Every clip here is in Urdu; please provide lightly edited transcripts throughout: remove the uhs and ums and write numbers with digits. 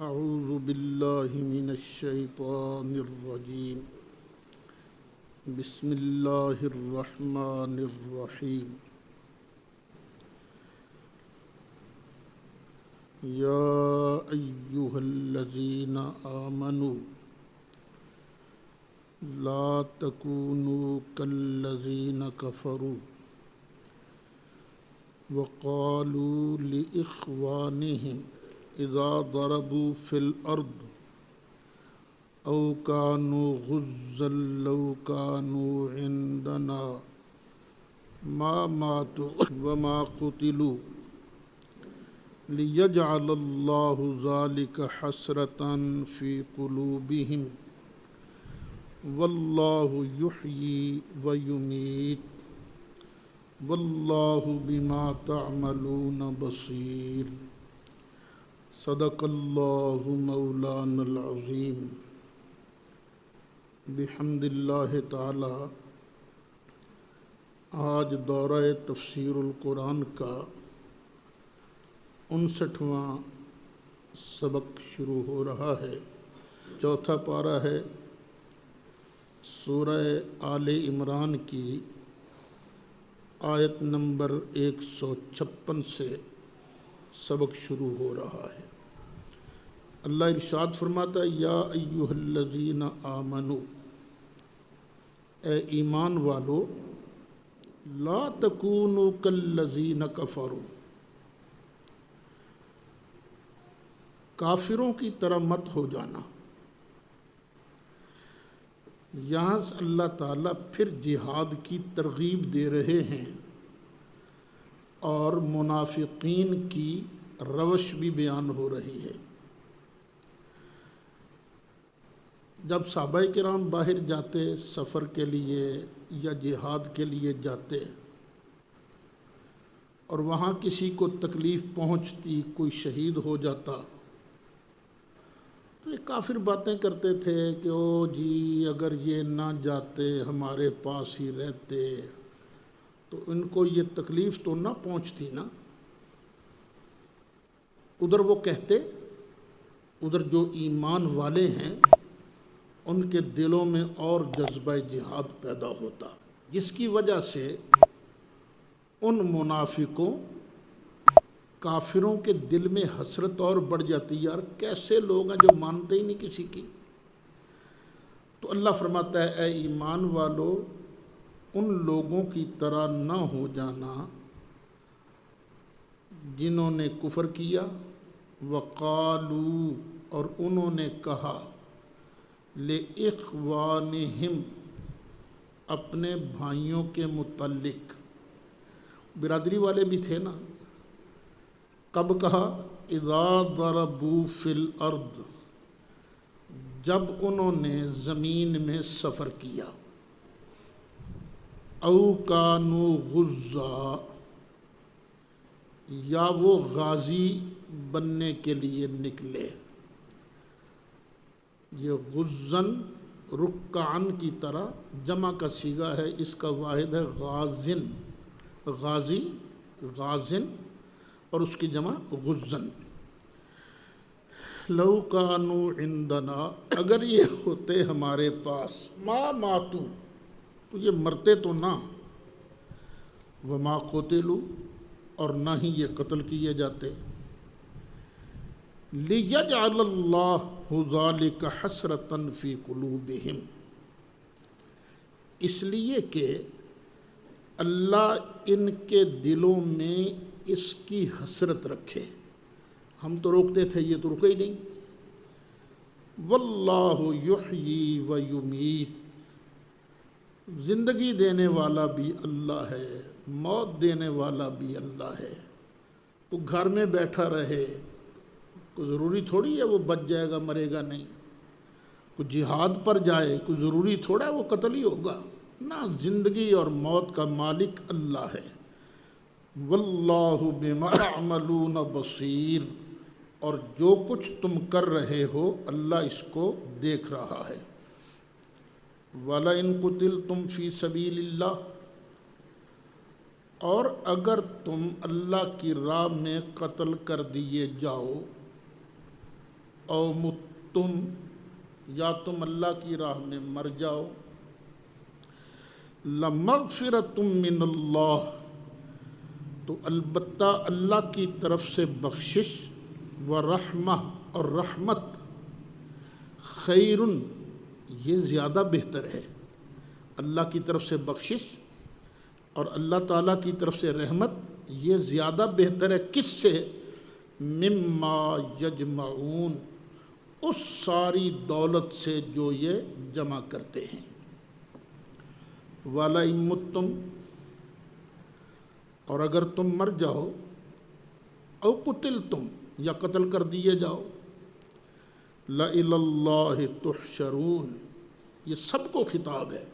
اعوذ باللہ من الشیطان الرجیم بسم اللہ الرحمن الرحیم یا ایہا الذین آمنوا لا تکونوا کالذین کفروا وقالوا لإخوانهم اذا ضربوا في الارض او كانوا غزا لو كانوا عندنا ما ماتوا وما قتلوا ليجعل الله ذلك حسرة في قلوبهم والله يحيي ويميت والله بما تعملون بصير صدق اللہ مولانا العظیم بحمد اللہ تعالی آج دورہ تفسیر القرآن کا 59واں سبق شروع ہو رہا ہے۔ چوتھا پارہ ہے سورہ آل عمران کی آیت نمبر 156 سے سبق شروع ہو رہا ہے۔ اللہ ارشاد فرماتا ہے یا ایہا الذین آمنوا، اے ایمان والو، لا تکونوا کالذین کفروا، کافروں کی طرح مت ہو جانا۔ یہاں سے اللہ تعالیٰ پھر جہاد کی ترغیب دے رہے ہیں اور منافقین کی روش بھی بیان ہو رہی ہے۔ جب صحابہ کرام باہر جاتے سفر کے لیے یا جہاد کے لیے جاتے اور وہاں کسی کو تکلیف پہنچتی، کوئی شہید ہو جاتا، تو یہ کافر باتیں کرتے تھے کہ او جی اگر یہ نہ جاتے ہمارے پاس ہی رہتے تو ان کو یہ تکلیف تو نہ پہنچتی نا۔ ادھر وہ کہتے، ادھر جو ایمان والے ہیں ان کے دلوں میں اور جذبہ جہاد پیدا ہوتا، جس کی وجہ سے ان منافقوں کافروں کے دل میں حسرت اور بڑھ جاتی، یار کیسے لوگ ہیں جو مانتے ہی نہیں کسی کی۔ تو اللہ فرماتا ہے اے ایمان والو، ان لوگوں کی طرح نہ ہو جانا جنہوں نے کفر کیا، وقالو، اور انہوں نے کہا، لِإِخْوَانِهِمْ، اپنے بھائیوں کے متعلق، برادری والے بھی تھے نا۔ کب کہا؟ اِذَا ضَرَبُوا فِي الْأَرْضِ، جب انہوں نے زمین میں سفر کیا، او کانوا غزا، یا وہ غازی بننے کے لیے نکلے۔ یہ غزن رکعن کی طرح جمع کا صیغہ ہے، اس کا واحد ہے غازن، غازی، غازن، اور اس کی جمع غزن۔ لو کانوا عندنا، اگر یہ ہوتے ہمارے پاس، ما ماتوا، تو یہ مرتے تو نہ، وما قتلوا، اور نہ ہی یہ قتل کیے جاتے۔ لِيَجْعَلَ اللَّهُ ذَلِكَ حَسْرَةً فِي قُلُوبِهِمْ، اس لیے کہ اللہ ان کے دلوں میں اس کی حسرت رکھے۔ ہم تو روکتے تھے، یہ تو رکے ہی نہیں۔ وَاللَّهُ يُحْيِي وَيُمِيتُ، زندگی دینے والا بھی اللہ ہے، موت دینے والا بھی اللہ ہے۔ تو گھر میں بیٹھا رہے، کوئی ضروری تھوڑی ہے وہ بچ جائے گا، مرے گا نہیں۔ کوئی جہاد پر جائے، کوئی ضروری تھوڑا ہے وہ قتل ہی ہوگا نہ، زندگی اور موت کا مالک اللہ ہے۔ واللہ بما تعملون بصیر، اور جو کچھ تم کر رہے ہو اللہ اس کو دیکھ رہا ہے۔ وَلَئِن قُتِلْتُمْ فِي سَبِيلِ اللَّهِ، اور اگر تم اللہ کی راہ میں قتل کر دیے جاؤ، او متم، یا تم اللہ کی راہ میں مر جاؤ، لمغفرۃ من اللہ، تو البتہ اللہ کی طرف سے بخشش، ورحمہ، اور رحمت، خیر، یہ زیادہ بہتر ہے۔ اللہ کی طرف سے بخشش اور اللہ تعالیٰ کی طرف سے رحمت یہ زیادہ بہتر ہے، کس سے؟ مما یجمعون، اس ساری دولت سے جو یہ جمع کرتے ہیں۔ وَلَئِن مُتُّمْ، اور اگر تم مر جاؤ، او قتلتم، یا قتل کر دیے جاؤ، لَإِلَى اللَّهِ تُحْشَرُونَ، یہ سب کو خطاب ہے،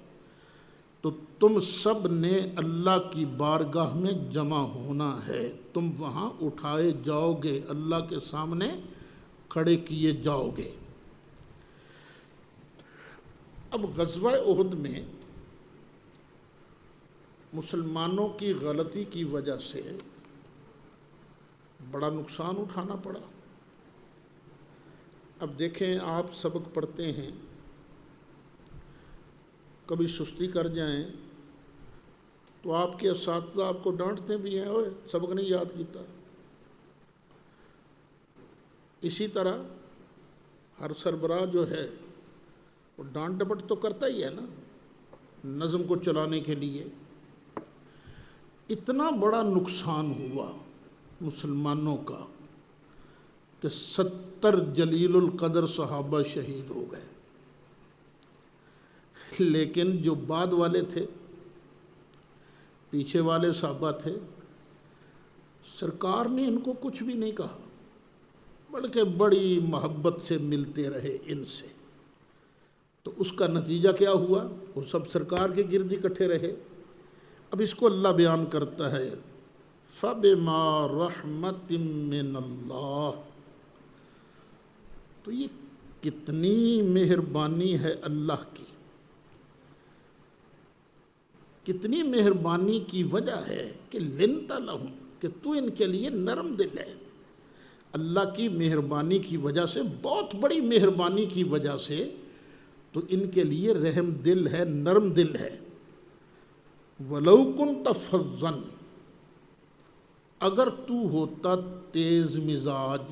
تو تم سب نے اللہ کی بارگاہ میں جمع ہونا ہے، تم وہاں اٹھائے جاؤ گے، اللہ کے سامنے کھڑے کیے جاؤ گے۔ اب غزوہ احد میں مسلمانوں کی غلطی کی وجہ سے بڑا نقصان اٹھانا پڑا۔ اب دیکھیں، آپ سبق پڑھتے ہیں، کبھی سستی کر جائیں تو آپ کے اساتذہ آپ کو ڈانٹتے بھی ہیں، اوئے سبق نہیں یاد کیتا۔ اسی طرح ہر سربراہ جو ہے وہ ڈانٹ ڈپٹ تو کرتا ہی ہے نا، نظم کو چلانے کے لیے۔ اتنا بڑا نقصان ہوا مسلمانوں کا کہ 70 جلیل القدر صحابہ شہید ہو گئے، لیکن جو بعد والے تھے، پیچھے والے صحابہ تھے، سرکار نے ان کو کچھ بھی نہیں کہا، بلکہ بڑی محبت سے ملتے رہے ان سے۔ تو اس کا نتیجہ کیا ہوا؟ وہ سب سرکار کے گرد اکٹھے رہے۔ اب اس کو اللہ بیان کرتا ہے، فَبِمَا رَحْمَةٍ مِّنَ اللَّهِ، تو یہ کتنی مہربانی ہے اللہ کی، کتنی مہربانی کی وجہ ہے کہ لنت لہم، کہ تو ان کے لیے نرم دل ہے۔ اللہ کی مہربانی کی وجہ سے، بہت بڑی مہربانی کی وجہ سے تو ان کے لیے رحم دل ہے، نرم دل ہے۔ وَلَوْ كُنْتَ فَظًّا، اگر تو ہوتا تیز مزاج،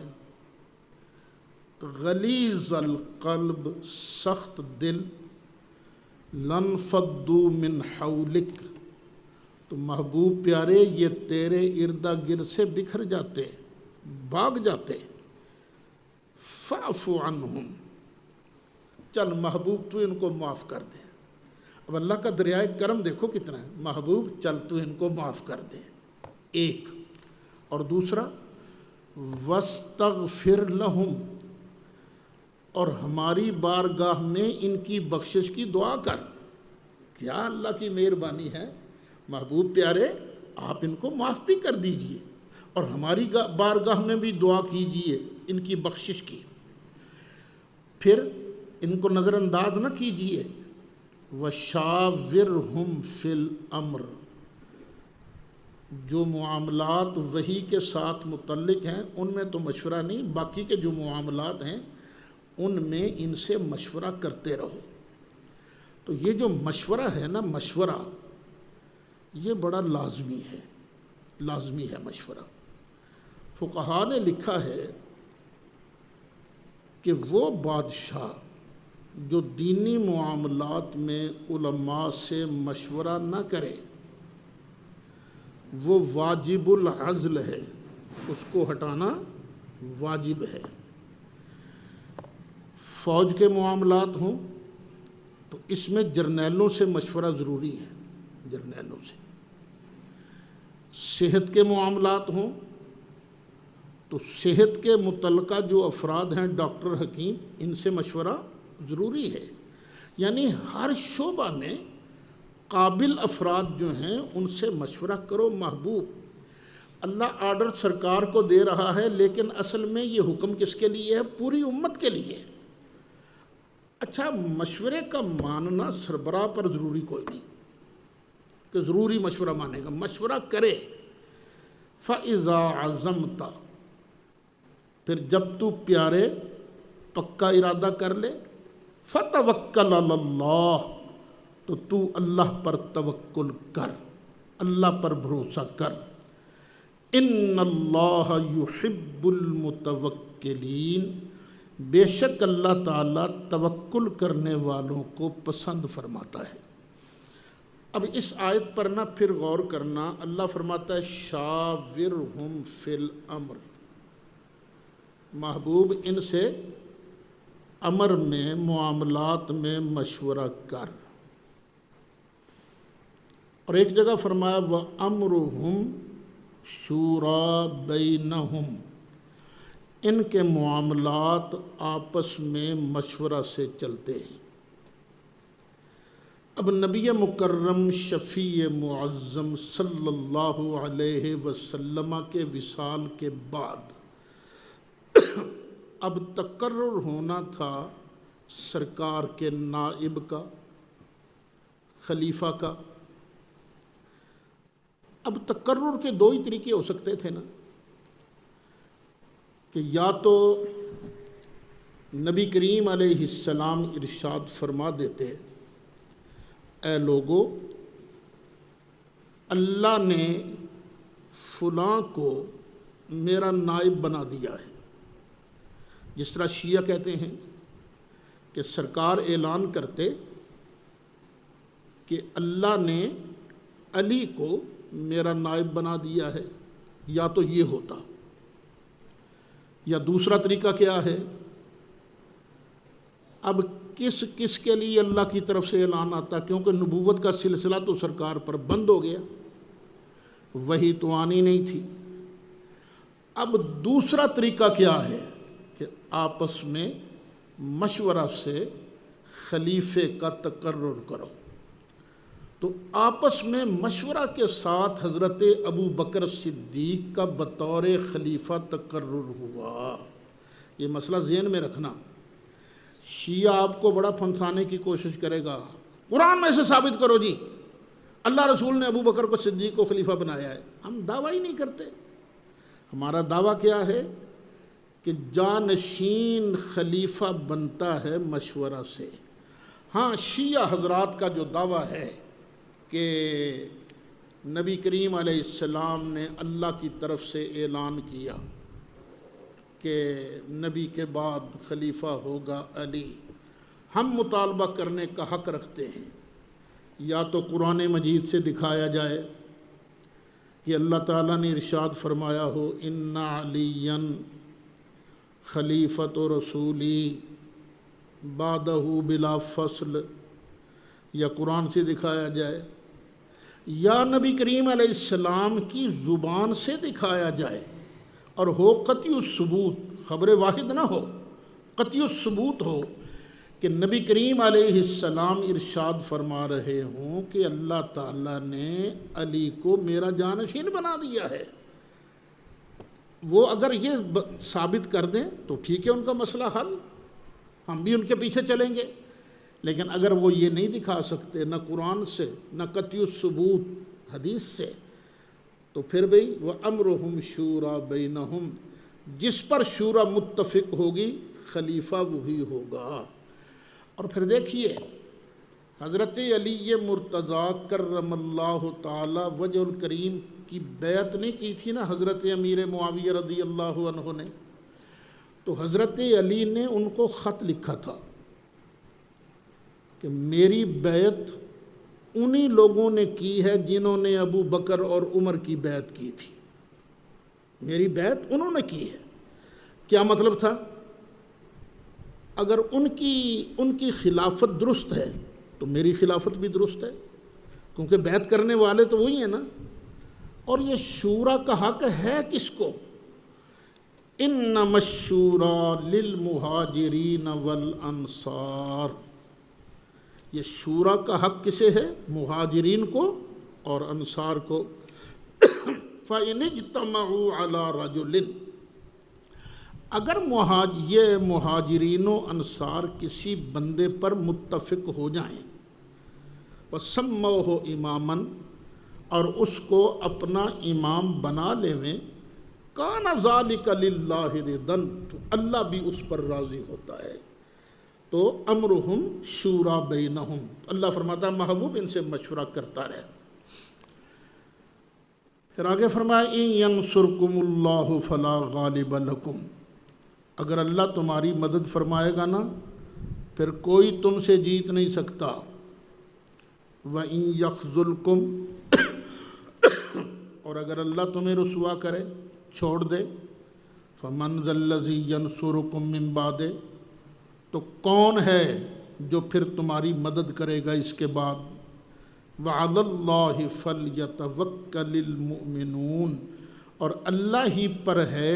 غلیظ القلب، سخت دل، لَانْفَضُّوا مِنْ حَوْلِكَ، تو محبوب پیارے یہ تیرے ارد گرد سے بکھر جاتے، بھاگ جاتے۔ فَاعْفُ عَنْهُمْ، چل محبوب تو ان کو معاف کر دے۔ اب اللہ کا دریائے کرم دیکھو کتنا ہے، محبوب چل تو ان کو معاف کر دے، ایک۔ اور دوسرا وَاسْتَغْفِرْ لَهُمْ، اور ہماری بارگاہ میں ان کی بخشش کی دعا کر۔ کیا اللہ کی مہربانی ہے، محبوب پیارے آپ ان کو معاف بھی کر دیجئے اور ہماری بارگاہ میں بھی دعا کیجئے ان کی بخشش کی، پھر ان کو نظر انداز نہ کیجئے۔ وَشَاوِرْهُمْ فِي الْأَمْرِ، جو معاملات وحی کے ساتھ متعلق ہیں ان میں تو مشورہ نہیں، باقی کے جو معاملات ہیں ان میں ان سے مشورہ کرتے رہو۔ تو یہ جو مشورہ ہے نا، مشورہ یہ بڑا لازمی ہے، لازمی ہے مشورہ۔ فقہاء نے لکھا ہے کہ وہ بادشاہ جو دینی معاملات میں علماء سے مشورہ نہ کرے وہ واجب العزل ہے، اس کو ہٹانا واجب ہے۔ فوج کے معاملات ہوں تو اس میں جرنیلوں سے مشورہ ضروری ہے، جرنیلوں سے۔ صحت کے معاملات ہوں تو صحت کے متعلقہ جو افراد ہیں، ڈاکٹر، حکیم، ان سے مشورہ ضروری ہے۔ یعنی ہر شعبہ میں قابل افراد جو ہیں ان سے مشورہ کرو۔ محبوب اللہ آرڈر سرکار کو دے رہا ہے، لیکن اصل میں یہ حکم کس کے لیے ہے؟ پوری امت کے لیے۔ اچھا، مشورے کا ماننا سربراہ پر ضروری کوئی نہیں کہ ضروری مشورہ مانے گا، مشورہ کرے۔ فَإِذَا عَزَمْتَ، پھر جب تو پیارے پکا ارادہ کر لے، فتوکل علی اللہ، تو تو اللہ پر توکل کر، اللہ پر بھروسہ کر۔ ان اللہ یحب المتوکلین، بے شک اللہ تعالیٰ توکل کرنے والوں کو پسند فرماتا ہے۔ اب اس آیت پر نہ پھر غور کرنا، اللہ فرماتا ہے شاورہم فی الامر، محبوب ان سے امر میں، معاملات میں مشورہ کر۔ اور ایک جگہ فرمایا وَأَمْرُهُمْ شُورَى بَيْنَهُمْ، ان کے معاملات آپس میں مشورہ سے چلتے ہیں۔ اب نبی مکرم شفیع معظم صلی اللہ علیہ وسلم کے وصال کے بعد اب تقرر ہونا تھا سرکار کے نائب کا، خلیفہ کا۔ اب تقرر کے دو ہی طریقے ہو سکتے تھے نا، کہ یا تو نبی کریم علیہ السلام ارشاد فرما دیتے، اے لوگو، اللہ نے فلاں کو میرا نائب بنا دیا ہے۔ جس طرح شیعہ کہتے ہیں کہ سرکار اعلان کرتے کہ اللہ نے علی کو میرا نائب بنا دیا ہے، یا تو یہ ہوتا، یا دوسرا طریقہ کیا ہے، اب کس کس کے لیے اللہ کی طرف سے اعلان آتا، کیونکہ نبوت کا سلسلہ تو سرکار پر بند ہو گیا، وہی تو آنی نہیں تھی۔ اب دوسرا طریقہ کیا ہے کہ آپس میں مشورہ سے خلیفے کا تقرر کرو۔ تو آپس میں مشورہ کے ساتھ حضرت ابو بکر صدیق کا بطور خلیفہ تقرر ہوا۔ یہ مسئلہ ذہن میں رکھنا، شیعہ آپ کو بڑا پھنسانے کی کوشش کرے گا، قرآن میں سے ثابت کرو جی اللہ رسول نے ابو بکر کو صدیق کو خلیفہ بنایا ہے۔ ہم دعویٰ ہی نہیں کرتے، ہمارا دعویٰ کیا ہے کہ جانشین خلیفہ بنتا ہے مشورہ سے۔ ہاں، شیعہ حضرات کا جو دعویٰ ہے کہ نبی کریم علیہ السلام نے اللہ کی طرف سے اعلان کیا کہ نبی کے بعد خلیفہ ہوگا علی، ہم مطالبہ کرنے کا حق رکھتے ہیں، یا تو قرآن مجید سے دکھایا جائے کہ اللہ تعالیٰ نے ارشاد فرمایا ہو ان علیٰ خلیفۃ رسولی بعدہ بلا فصل، یا قرآن سے دکھایا جائے، یا نبی کریم علیہ السلام کی زبان سے دکھایا جائے، اور ہو قطعی الثبوت، خبر واحد نہ ہو، قطعی الثبوت ہو کہ نبی کریم علیہ السلام ارشاد فرما رہے ہوں کہ اللہ تعالیٰ نے علی کو میرا جانشین بنا دیا ہے۔ وہ اگر یہ ثابت کر دیں تو ٹھیک ہے، ان کا مسئلہ حل، ہم بھی ان کے پیچھے چلیں گے۔ لیکن اگر وہ یہ نہیں دکھا سکتے، نہ قرآن سے نہ قطعی الثبوت حدیث سے، تو پھر بھئی وَأَمْرُهُمْ شُورَى بَيْنَهُمْ، جس پر شورا متفق ہوگی خلیفہ وہی ہوگا۔ اور پھر دیکھیے حضرت علی مرتضیٰ کرم اللہ تعالی وجہ الکریم کی بیعت نہیں کی تھی نا حضرت امیر معاویہ رضی اللہ عنہ نے، تو حضرت علی نے ان کو خط لکھا تھا کہ میری بیعت انہی لوگوں نے کی ہے جنہوں نے ابو بکر اور عمر کی بیعت کی تھی، میری بیعت انہوں نے کی ہے۔ کیا مطلب تھا؟ اگر ان کی خلافت درست ہے تو میری خلافت بھی درست ہے، کیونکہ بیعت کرنے والے تو وہی ہیں نا۔ اور یہ شورا کا حق ہے کس کو؟ انما الشورى للمہاجرین والانصار، یہ شورا کا حق کسے ہے؟ مہاجرین کو اور انصار کو۔ فَإِنِ اجْتَمَعُوا عَلَى رَجُلٍ، اگر یہ مہاجرین و انصار کسی بندے پر متفق ہو جائیں، وَسَمَّوْهُ إِمَامًا، اور اس کو اپنا امام بنا لیویں، کان ذالک للہ ردن، تو اللہ بھی اس پر راضی ہوتا ہے. تو امرہم شورا بینہم، اللہ فرماتا ہے محبوب ان سے مشورہ کرتا رہے. پھر آگے فرمایا ان ینصرکم اللہ فلا غالب لکم، اگر اللہ تمہاری مدد فرمائے گا نا پھر کوئی تم سے جیت نہیں سکتا. وَإِن يَخْذُلْكُمْ، اور اگر اللہ تمہیں رسوا کرے، چھوڑ دے، فَمَنْ ذَا الَّذِي يَنْصُرُكُمْ مِنْ بَعْدِهِ، تو کون ہے جو پھر تمہاری مدد کرے گا اس کے بعد. وَعَلَى اللَّهِ فَلْيَتَوَكَّلِ الْمُؤْمِنُونَ، اور اللہ ہی پر ہے،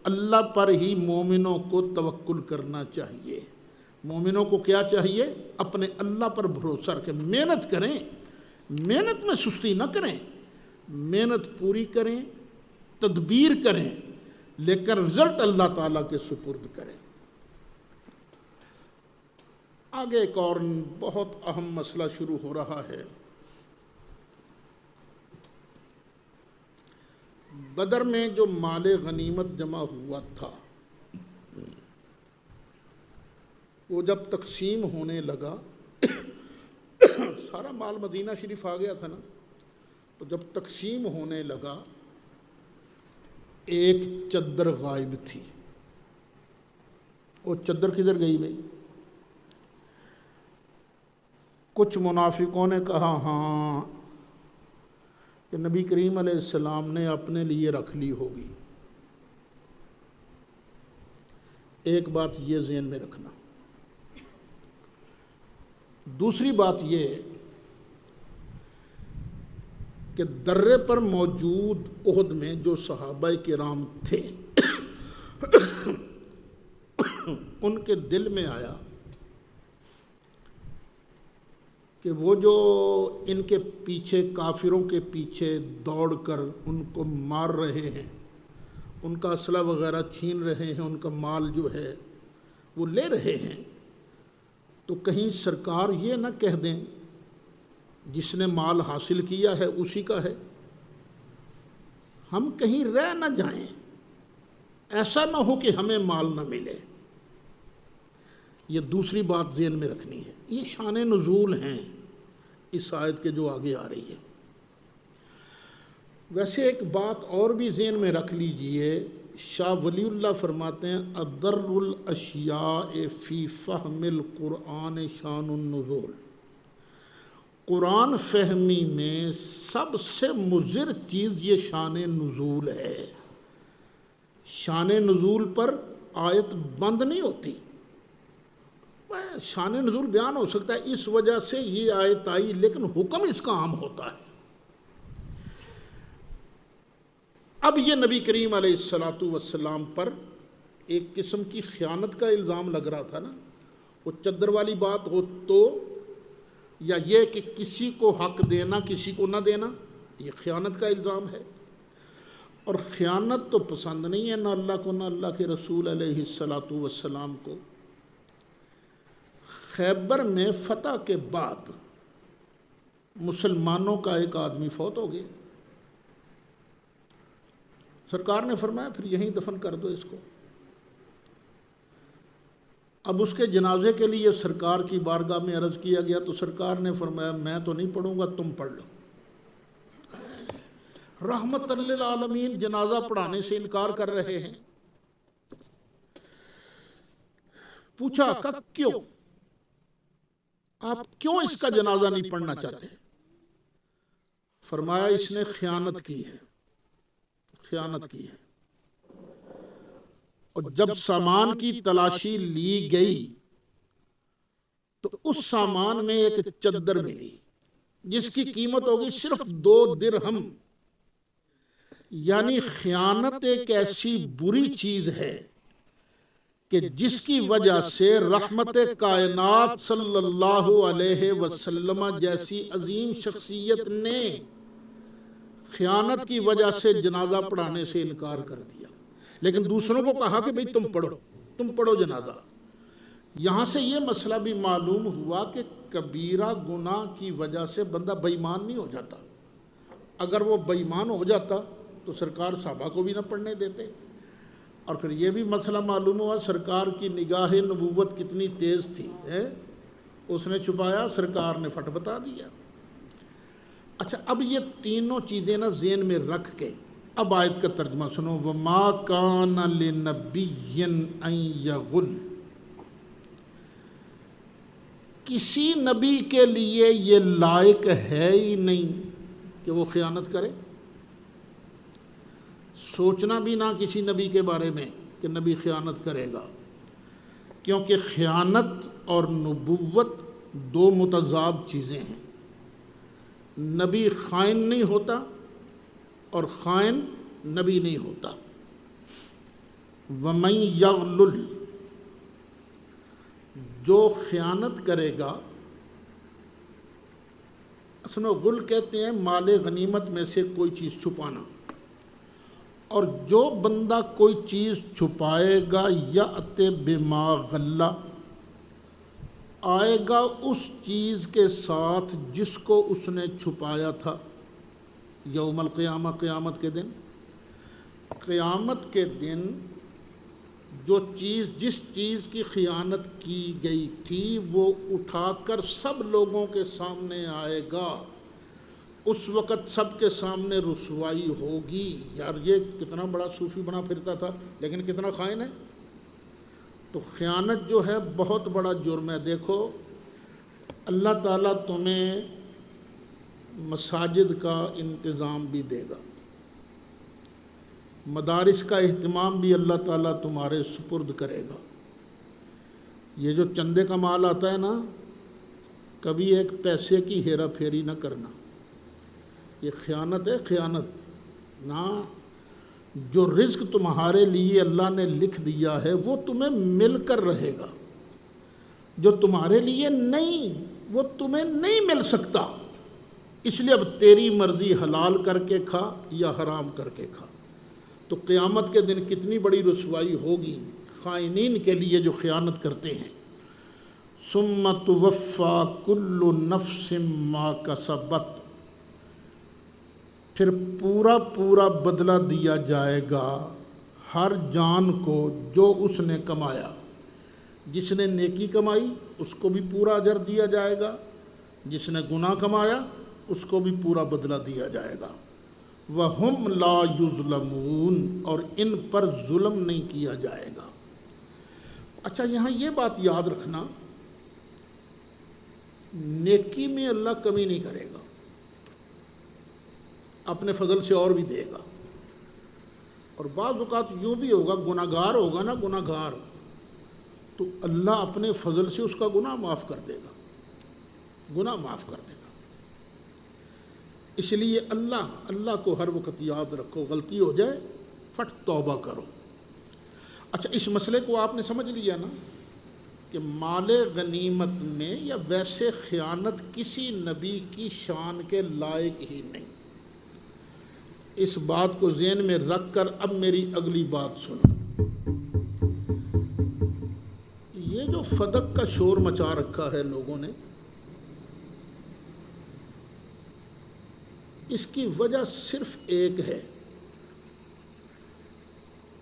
اللہ پر ہی مومنوں کو توکل کرنا چاہیے. مومنوں کو کیا چاہیے؟ اپنے اللہ پر بھروسہ رکھیں، محنت کریں، محنت میں سستی نہ کریں، محنت پوری کریں، تدبیر کریں، لیکن رزلٹ اللہ تعالیٰ کے سپرد کریں. آگے ایک اور بہت اہم مسئلہ شروع ہو رہا ہے. بدر میں جو مال غنیمت جمع ہوا تھا وہ جب تقسیم ہونے لگا، سارا مال مدینہ شریف آ گیا تھا نا، تو جب تقسیم ہونے لگا ایک چادر غائب تھی. وہ چادر کدھر گئی بھائی؟ کچھ منافقوں نے کہا ہاں کہ نبی کریم علیہ السلام نے اپنے لیے رکھ لی ہوگی. ایک بات یہ ذہن میں رکھنا. دوسری بات یہ کہ درے پر موجود احد میں جو صحابہ کرام تھے ان کے دل میں آیا کہ وہ جو ان کے پیچھے، کافروں کے پیچھے دوڑ کر ان کو مار رہے ہیں، ان کا اسلحہ وغیرہ چھین رہے ہیں، ان کا مال جو ہے وہ لے رہے ہیں، تو کہیں سرکار یہ نہ کہہ دیں جس نے مال حاصل کیا ہے اسی کا ہے، ہم کہیں رہ نہ جائیں، ایسا نہ ہو کہ ہمیں مال نہ ملے. یہ دوسری بات ذہن میں رکھنی ہے. یہ شان نزول ہیں اس آیت کے جو آگے آ رہی ہے. ویسے ایک بات اور بھی ذہن میں رکھ لیجئے، شاہ ولی اللہ فرماتے ہیں ادر الاشیاء فی فہم القرآن شان النزول، قرآن فہمی میں سب سے مضر چیز یہ شان نزول ہے. شان نزول پر آیت بند نہیں ہوتی، شان نزول بیان ہو سکتا ہے اس وجہ سے یہ آیت آئی، لیکن حکم اس کا عام ہوتا ہے. اب یہ نبی کریم علیہ السلام پر ایک قسم کی خیانت کا الزام لگ رہا تھا نا. وہ چادر والی بات ہو تو، یا یہ کہ کسی کو حق دینا کسی کو نہ دینا، یہ خیانت کا الزام ہے. اور خیانت تو پسند نہیں ہے نہ اللہ کو نہ اللہ کے رسول علیہ السلام کو. خیبر میں فتح کے بعد مسلمانوں کا ایک آدمی فوت ہو گیا. سرکار نے فرمایا پھر یہیں دفن کر دو اس کو. اب اس کے جنازے کے لیے سرکار کی بارگاہ میں عرض کیا گیا تو سرکار نے فرمایا میں تو نہیں پڑھوں گا، تم پڑھ لو. رحمت للعالمین جنازہ پڑھانے سے انکار کر رہے ہیں. پوچھا کہ کیوں، آپ کیوں اس کا جنازہ نہیں پڑھنا چاہتے؟ فرمایا اس نے خیانت کی ہے، خیانت کی ہے. اور جب سامان کی تلاشی لی گئی تو اس سامان میں ایک چادر ملی جس کی قیمت ہوگی صرف 2 درہم. یعنی خیانت ایک ایسی بری چیز ہے کہ جس کی وجہ سے رحمت کائنات صلی اللہ علیہ وسلم جیسی عظیم شخصیت نے خیانت کی وجہ سے جنازہ پڑھانے سے انکار کر دیا، لیکن دوسروں کو کہا کہ بھئی تم پڑھو جنازہ. یہاں سے یہ مسئلہ بھی معلوم ہوا کہ کبیرہ گناہ کی وجہ سے بندہ بے ایمان نہیں ہو جاتا. اگر وہ بے ایمان ہو جاتا تو سرکار صحابہ کو بھی نہ پڑھنے دیتے۔ اور پھر یہ بھی مسئلہ معلوم ہوا سرکار کی نگاہ نبوت کتنی تیز تھی، اس نے چھپایا، سرکار نے فٹ بتا دیا۔ اچھا، اب یہ تینوں چیزیں نا ذہن میں رکھ کے اب آیت کا ترجمہ سنو۔ وَمَا كَانَ لِنَبِيٍّ أَن يَغُلَّ، کسی نبی کے لیے یہ لائق ہے ہی نہیں کہ وہ خیانت کرے۔ سوچنا بھی نہ کسی نبی کے بارے میں کہ نبی خیانت کرے گا، کیونکہ خیانت اور نبوت دو متضاد چیزیں ہیں۔ نبی خائن نہیں ہوتا اور خائن نبی نہیں ہوتا۔ وَمَن يَغْلُلْ، جو خیانت کرے گا، اصل میں غل کہتے ہیں مال غنیمت میں سے کوئی چیز چھپانا، اور جو بندہ کوئی چیز چھپائے گا یأت بما غلہ، آئے گا اس چیز کے ساتھ جس کو اس نے چھپایا تھا، یوم القیامہ، قیامت کے دن۔ قیامت کے دن جو چیز، جس چیز کی خیانت کی گئی تھی وہ اٹھا کر سب لوگوں کے سامنے آئے گا۔ اس وقت سب کے سامنے رسوائی ہوگی۔ یار یہ کتنا بڑا صوفی بنا پھرتا تھا لیکن کتنا خائن ہے۔ تو خیانت جو ہے بہت بڑا جرم ہے۔ دیکھو اللہ تعالیٰ تمہیں مساجد کا انتظام بھی دے گا، مدارس کا اہتمام بھی اللہ تعالیٰ تمہارے سپرد کرے گا۔ یہ جو چندے کا مال آتا ہے نا، کبھی ایک پیسے کی ہیرا پھیری نہ کرنا، یہ خیانت ہے، خیانت نہ۔ جو رزق تمہارے لیے اللہ نے لکھ دیا ہے وہ تمہیں مل کر رہے گا، جو تمہارے لیے نہیں وہ تمہیں نہیں مل سکتا۔ اس لیے اب تیری مرضی، حلال کر کے کھا یا حرام کر کے کھا۔ تو قیامت کے دن کتنی بڑی رسوائی ہوگی خائنین کے لیے جو خیانت کرتے ہیں۔ ثم توفی کل نفس ما کسبت، پھر پورا پورا بدلہ دیا جائے گا ہر جان کو جو اس نے کمایا۔ جس نے نیکی کمائی اس کو بھی پورا اجر دیا جائے گا، جس نے گناہ کمایا اس کو بھی پورا بدلہ دیا جائے گا۔ وَهُمْ لَا يُظْلَمُونَ، اور ان پر ظلم نہیں کیا جائے گا۔ اچھا، یہاں یہ بات یاد رکھنا، نیکی میں اللہ کمی نہیں کرے گا، اپنے فضل سے اور بھی دے گا۔ اور بعض اوقات یوں بھی ہوگا، گناہگار ہوگا نا، گناہگار، تو اللہ اپنے فضل سے اس کا گناہ معاف کر دے گا، گناہ معاف کر دے گا۔ اس لیے اللہ کو ہر وقت یاد رکھو، غلطی ہو جائے فٹ توبہ کرو۔ اچھا، اس مسئلے کو آپ نے سمجھ لیا نا کہ مال غنیمت میں یا ویسے خیانت کسی نبی کی شان کے لائق ہی نہیں۔ اس بات کو ذہن میں رکھ کر اب میری اگلی بات سنو۔ یہ جو فدق کا شور مچا رکھا ہے لوگوں نے، اس کی وجہ صرف ایک ہے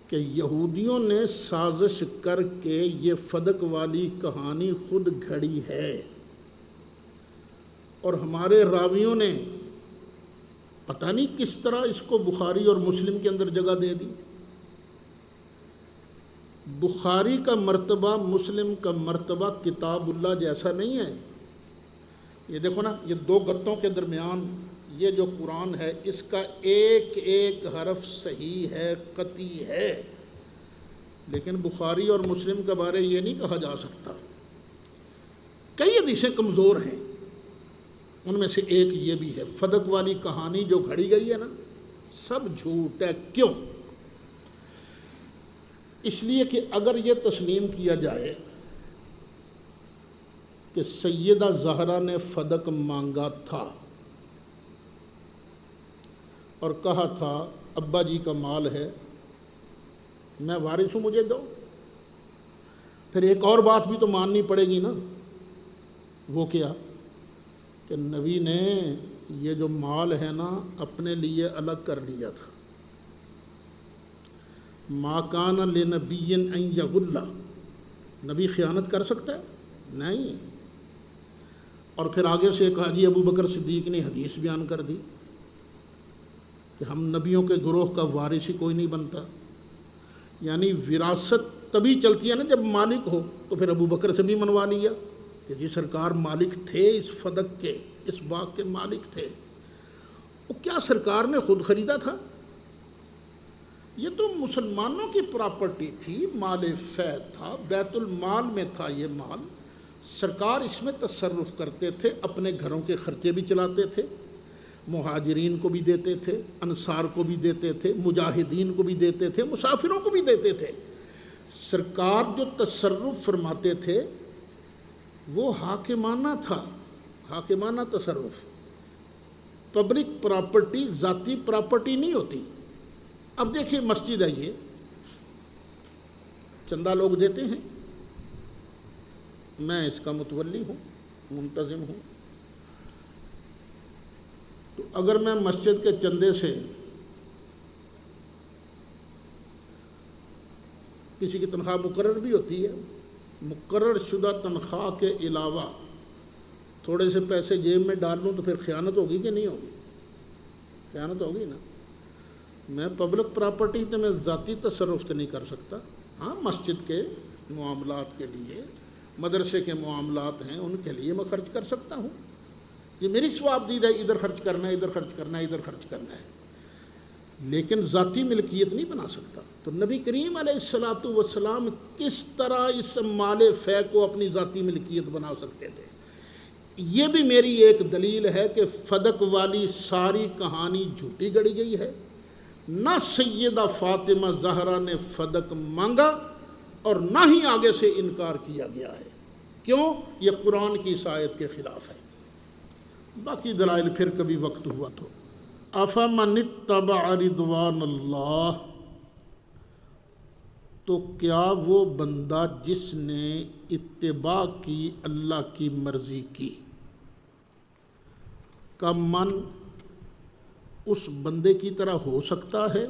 کہ یہودیوں نے سازش کر کے یہ فدق والی کہانی خود گھڑی ہے، اور ہمارے راویوں نے پتہ نہیں کس طرح اس کو بخاری اور مسلم کے اندر جگہ دے دی۔ بخاری کا مرتبہ مسلم کا مرتبہ کتاب اللہ جیسا نہیں ہے۔ یہ دیکھو نا، یہ دو گتوں کے درمیان یہ جو قرآن ہے اس کا ایک ایک حرف صحیح ہے، قطعی ہے، لیکن بخاری اور مسلم کے بارے یہ نہیں کہا جا سکتا۔ کئی حدیثیں کمزور ہیں، ان میں سے ایک یہ بھی ہے۔ فدق والی کہانی جو گھڑی گئی ہے نا، سب جھوٹ ہے۔ کیوں؟ اس لیے کہ اگر یہ تسلیم کیا جائے کہ سیدہ زہرا نے فدق مانگا تھا اور کہا تھا ابا جی کا مال ہے، میں وارث ہوں، مجھے دو، پھر ایک اور بات بھی تو ماننی پڑے گی نا۔ وہ کیا کہ نبی نے یہ جو مال ہے نا اپنے لیے الگ کر لیا تھا، ما کان لنبی ان یغل، نبی خیانت کر سکتا ہے؟ نہیں۔ اور پھر آگے سے ایک حاجی ابو بکر صدیق نے حدیث بیان کر دی کہ ہم نبیوں کے گروہ کا وارث ہی کوئی نہیں بنتا، یعنی وراثت تبھی چلتی ہے نا جب مالک ہو، تو پھر ابو بکر سے بھی منوا لیا کہ جی سرکار مالک تھے اس فدق کے، اس باغ کے مالک تھے۔ وہ کیا سرکار نے خود خریدا تھا؟ یہ تو مسلمانوں کی پراپرٹی تھی، مال فیض تھا، بیت المال میں تھا یہ مال، سرکار اس میں تصرف کرتے تھے، اپنے گھروں کے خرچے بھی چلاتے تھے، مہاجرین کو بھی دیتے تھے، انصار کو بھی دیتے تھے، مجاہدین کو بھی دیتے تھے، مسافروں کو بھی دیتے تھے۔ سرکار جو تصرف فرماتے تھے وہ حاکمانہ تھا، حاکمانہ تصرف۔ پبلک پراپرٹی ذاتی پراپرٹی نہیں ہوتی۔ اب دیکھیں مسجد ہے، یہ چندہ لوگ دیتے ہیں، میں اس کا متولی ہوں، منتظم ہوں، تو اگر میں مسجد کے چندے سے کسی کی تنخواہ مقرر بھی ہوتی ہے، مقرر شدہ تنخواہ کے علاوہ تھوڑے سے پیسے جیب میں ڈال لوں تو پھر خیانت ہوگی کہ نہیں ہوگی؟ خیانت ہوگی نا۔ میں پبلک پراپرٹی تو میں ذاتی تصرف تو نہیں کر سکتا، ہاں مسجد کے معاملات کے لیے، مدرسے کے معاملات ہیں ان کے لیے میں خرچ کر سکتا ہوں، یہ میری ثواب دید ہے، ادھر خرچ کرنا ہے، ادھر خرچ کرنا ہے، ادھر خرچ کرنا ہے، لیکن ذاتی ملکیت نہیں بنا سکتا۔ تو نبی کریم علیہ الصلوۃ والسلام کس طرح اس مال فے کو اپنی ذاتی ملکیت بنا سکتے تھے؟ یہ بھی میری ایک دلیل ہے کہ فدق والی ساری کہانی جھوٹی گڑی گئی ہے، نہ سیدہ فاطمہ زہرا نے فدق مانگا اور نہ ہی آگے سے انکار کیا گیا ہے۔ کیوں؟ یہ قرآن کی اس آیت کے خلاف ہے۔ باقی دلائل پھر کبھی وقت ہوا تو۔ افمن اتبع رضوان اللہ، تو کیا وہ بندہ جس نے اتباع کی اللہ کی مرضی کی، کا من اس بندے کی طرح ہو سکتا ہے؟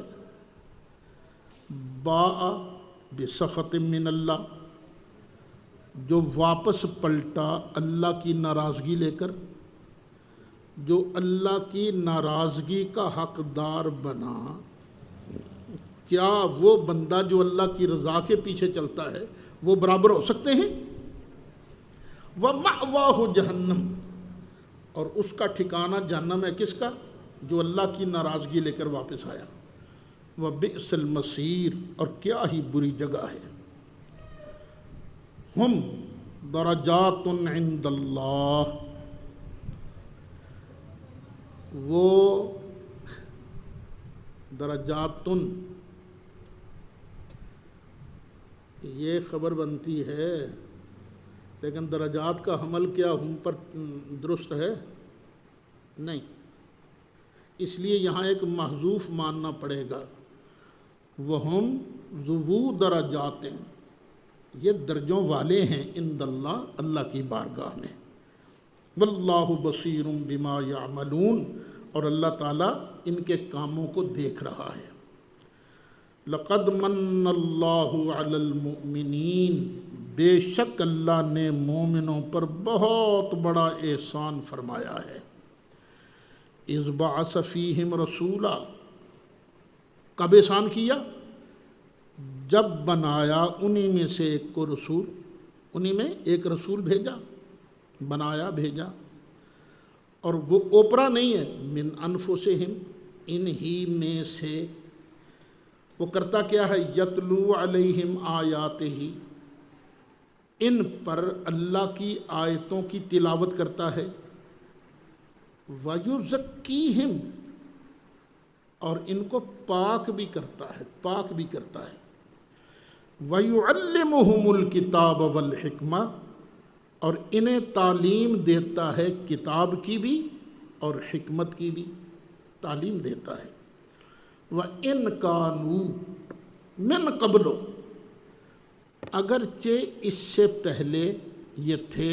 باء بسخط من اللہ، جو واپس پلٹا اللہ کی ناراضگی لے کر، جو اللہ کی ناراضگی کا حقدار بنا، کیا وہ بندہ جو اللہ کی رضا کے پیچھے چلتا ہے وہ برابر ہو سکتے ہیں؟ وَمَأْوَاهُ جہنم، اور اس کا ٹھکانہ جہنم ہے، کس کا؟ جو اللہ کی ناراضگی لے کر واپس آیا۔ وَبِئْسَ الْمَصِيرُ، اور کیا ہی بری جگہ ہے۔ ہم درجات عند اللہ، وہ درجات، یہ خبر بنتی ہے لیکن درجات کا حمل کیا ہم پر درست ہے؟ نہیں، اس لیے یہاں ایک محذوف ماننا پڑے گا، وہم ذو درجات، یہ درجوں والے ہیں عند اللہ، اللہ کی بارگاہ میں۔ واللہ بصیر بما یعملون، اور اللہ تعالیٰ ان کے کاموں کو دیکھ رہا ہے۔ لقد من اللہ علی المؤمنین، بے شک اللہ نے مومنوں پر بہت بڑا احسان فرمایا ہے۔ اذ بعث فیہم رسولا، کب احسان کیا؟ جب بنایا انہی میں سے ایک کو رسول، انہی میں ایک رسول بھیجا، بنایا بھیجا، اور وہ اوپرا نہیں ہے، من انفسہم، انہی میں سے۔ وہ کرتا کیا ہے؟ یتلو علیہم آیاتہ، ان پر اللہ کی آیتوں کی تلاوت کرتا ہے، وَيُزَكِّيهِمْ، اور ان کو پاک بھی کرتا ہے، پاک بھی کرتا ہے، وَيُعَلِّمُهُمُ الْكِتَابَ وَالْحِكْمَةَ، اور انہیں تعلیم دیتا ہے کتاب کی بھی اور حکمت کی بھی تعلیم دیتا ہے۔ وَإِنْ كَانُوا مِنْ قَبْلُ، اگرچہ اس سے پہلے یہ تھے،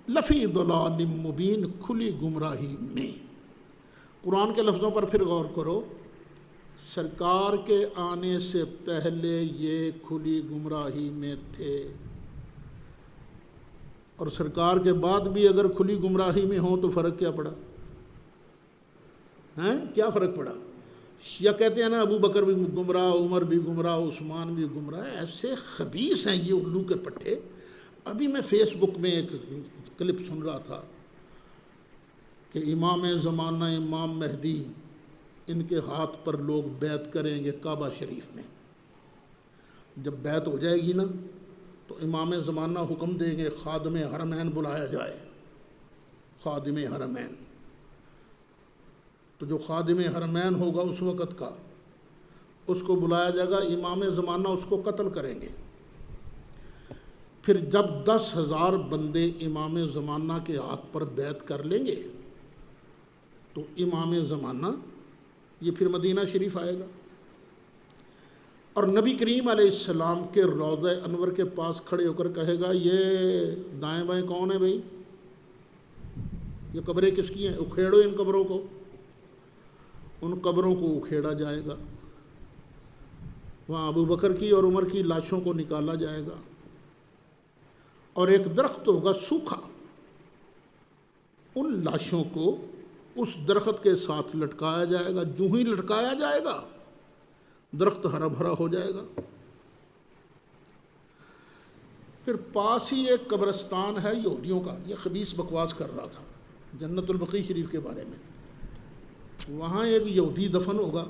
لفی ضلال مبین، کھلی گمراہی میں۔ قرآن کے لفظوں پر پھر غور کرو، سرکار کے آنے سے پہلے یہ کھلی گمراہی میں تھے، اور سرکار کے بعد بھی اگر کھلی گمراہی میں ہوں تو فرق کیا پڑا؟ کیا فرق پڑا؟ یا کہتے ہیں نا ابو بکر بھی گمراہ، عمر بھی گمراہ، عثمان بھی گمراہ. ایسے خبیث ہیں یہ الو کے پٹھے. ابھی میں فیس بک میں ایک کلپ سن رہا تھا کہ امام زمانہ امام مہدی، ان کے ہاتھ پر لوگ بیعت کریں گے کعبہ شریف میں. جب بیعت ہو جائے گی نا تو امام زمانہ حکم دیں گے خادم حرمین بلایا جائے. خادم حرمین، تو جو خادم حرمین ہوگا اس وقت کا، اس کو بلایا جائے گا. امام زمانہ اس کو قتل کریں گے. پھر جب 10,000 بندے امام زمانہ کے ہاتھ پر بیعت کر لیں گے تو امام زمانہ یہ پھر مدینہ شریف آئے گا اور نبی کریم علیہ السلام کے روضہ انور کے پاس کھڑے ہو کر کہے گا یہ دائیں بائیں کون ہے بھائی؟ یہ قبریں کس کی ہیں؟ اکھیڑو ان قبروں کو. ان قبروں کو اکھیڑا جائے گا. وہاں ابو بکر کی اور عمر کی لاشوں کو نکالا جائے گا اور ایک درخت ہوگا سوکھا، ان لاشوں کو اس درخت کے ساتھ لٹکایا جائے گا. جو ہی لٹکایا جائے گا درخت ہرا بھرا ہو جائے گا. پھر پاس ہی ایک قبرستان ہے یہودیوں کا. یہ خبیث بکواس کر رہا تھا جنت البقیع شریف کے بارے میں. وہاں ایک یہودی دفن ہوگا.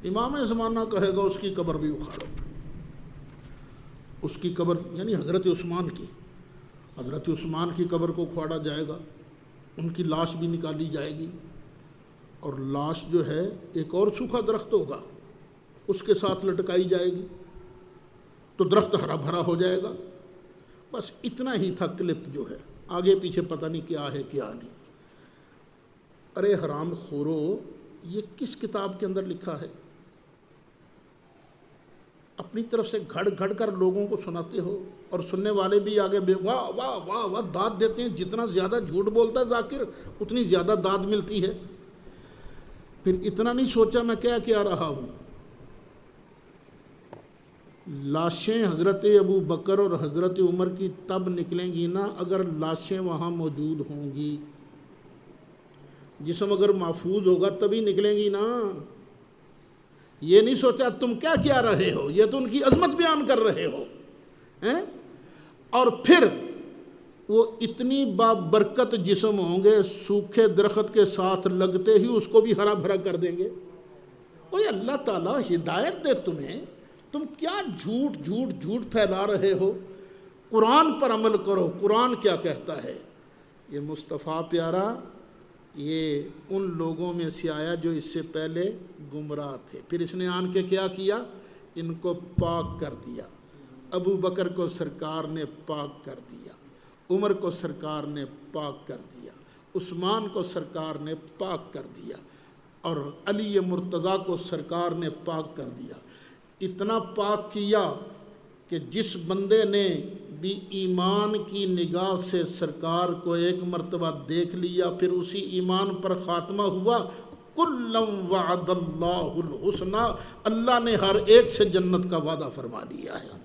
امام زمانہ کہے گا اس کی قبر بھی اکھاڑو. اس کی قبر یعنی حضرت عثمان کی، حضرت عثمان کی قبر کو اکھاڑا جائے گا. ان کی لاش بھی نکالی جائے گی اور لاش جو ہے ایک اور سوکھا درخت ہوگا اس کے ساتھ لٹکائی جائے گی تو درخت ہرا بھرا ہو جائے گا. بس اتنا ہی تھا کلپ جو ہے. آگے پیچھے پتہ نہیں کیا ہے کیا نہیں. ارے حرام خورو، یہ کس کتاب کے اندر لکھا ہے؟ اپنی طرف سے گھڑ گھڑ کر لوگوں کو سناتے ہو اور سننے والے بھی آگے واہ واہ واہ واہ داد دیتے ہیں. جتنا زیادہ جھوٹ بولتا ہے ذاکر اتنی زیادہ داد ملتی ہے. پھر اتنا نہیں سوچا میں کیا رہا ہوں. لاشیں حضرت ابو بکر اور حضرت عمر کی تب نکلیں گی نا اگر لاشیں وہاں موجود ہوں گی. جسم اگر محفوظ ہوگا تبھی نکلیں گی نا. یہ نہیں سوچا تم کیا رہے ہو، یہ تو ان کی عظمت بیان کر رہے ہو. اور پھر وہ اتنی بابرکت جسم ہوں گے سوکھے درخت کے ساتھ لگتے ہی اس کو بھی ہرا بھرا کر دیں گے. اوہ اللہ تعالیٰ ہدایت دے تمہیں. تم کیا جھوٹ پھیلا رہے ہو؟ قرآن پر عمل کرو. قرآن کیا کہتا ہے؟ یہ مصطفیٰ پیارا یہ ان لوگوں میں سے آیا جو اس سے پہلے گمراہ تھے. پھر اس نے آن کے کیا کیا؟ ان کو پاک کر دیا. ابو بکر کو سرکار نے پاک کر دیا، عمر کو سرکار نے پاک کر دیا، عثمان کو سرکار نے پاک کر دیا اور علی مرتضیٰ کو سرکار نے پاک کر دیا. اتنا پاک کیا کہ جس بندے نے بھی ایمان کی نگاہ سے سرکار کو ایک مرتبہ دیکھ لیا پھر اسی ایمان پر خاتمہ ہوا. کلم وعد اللہ الحسنی، اللہ نے ہر ایک سے جنت کا وعدہ فرما لیا ہے.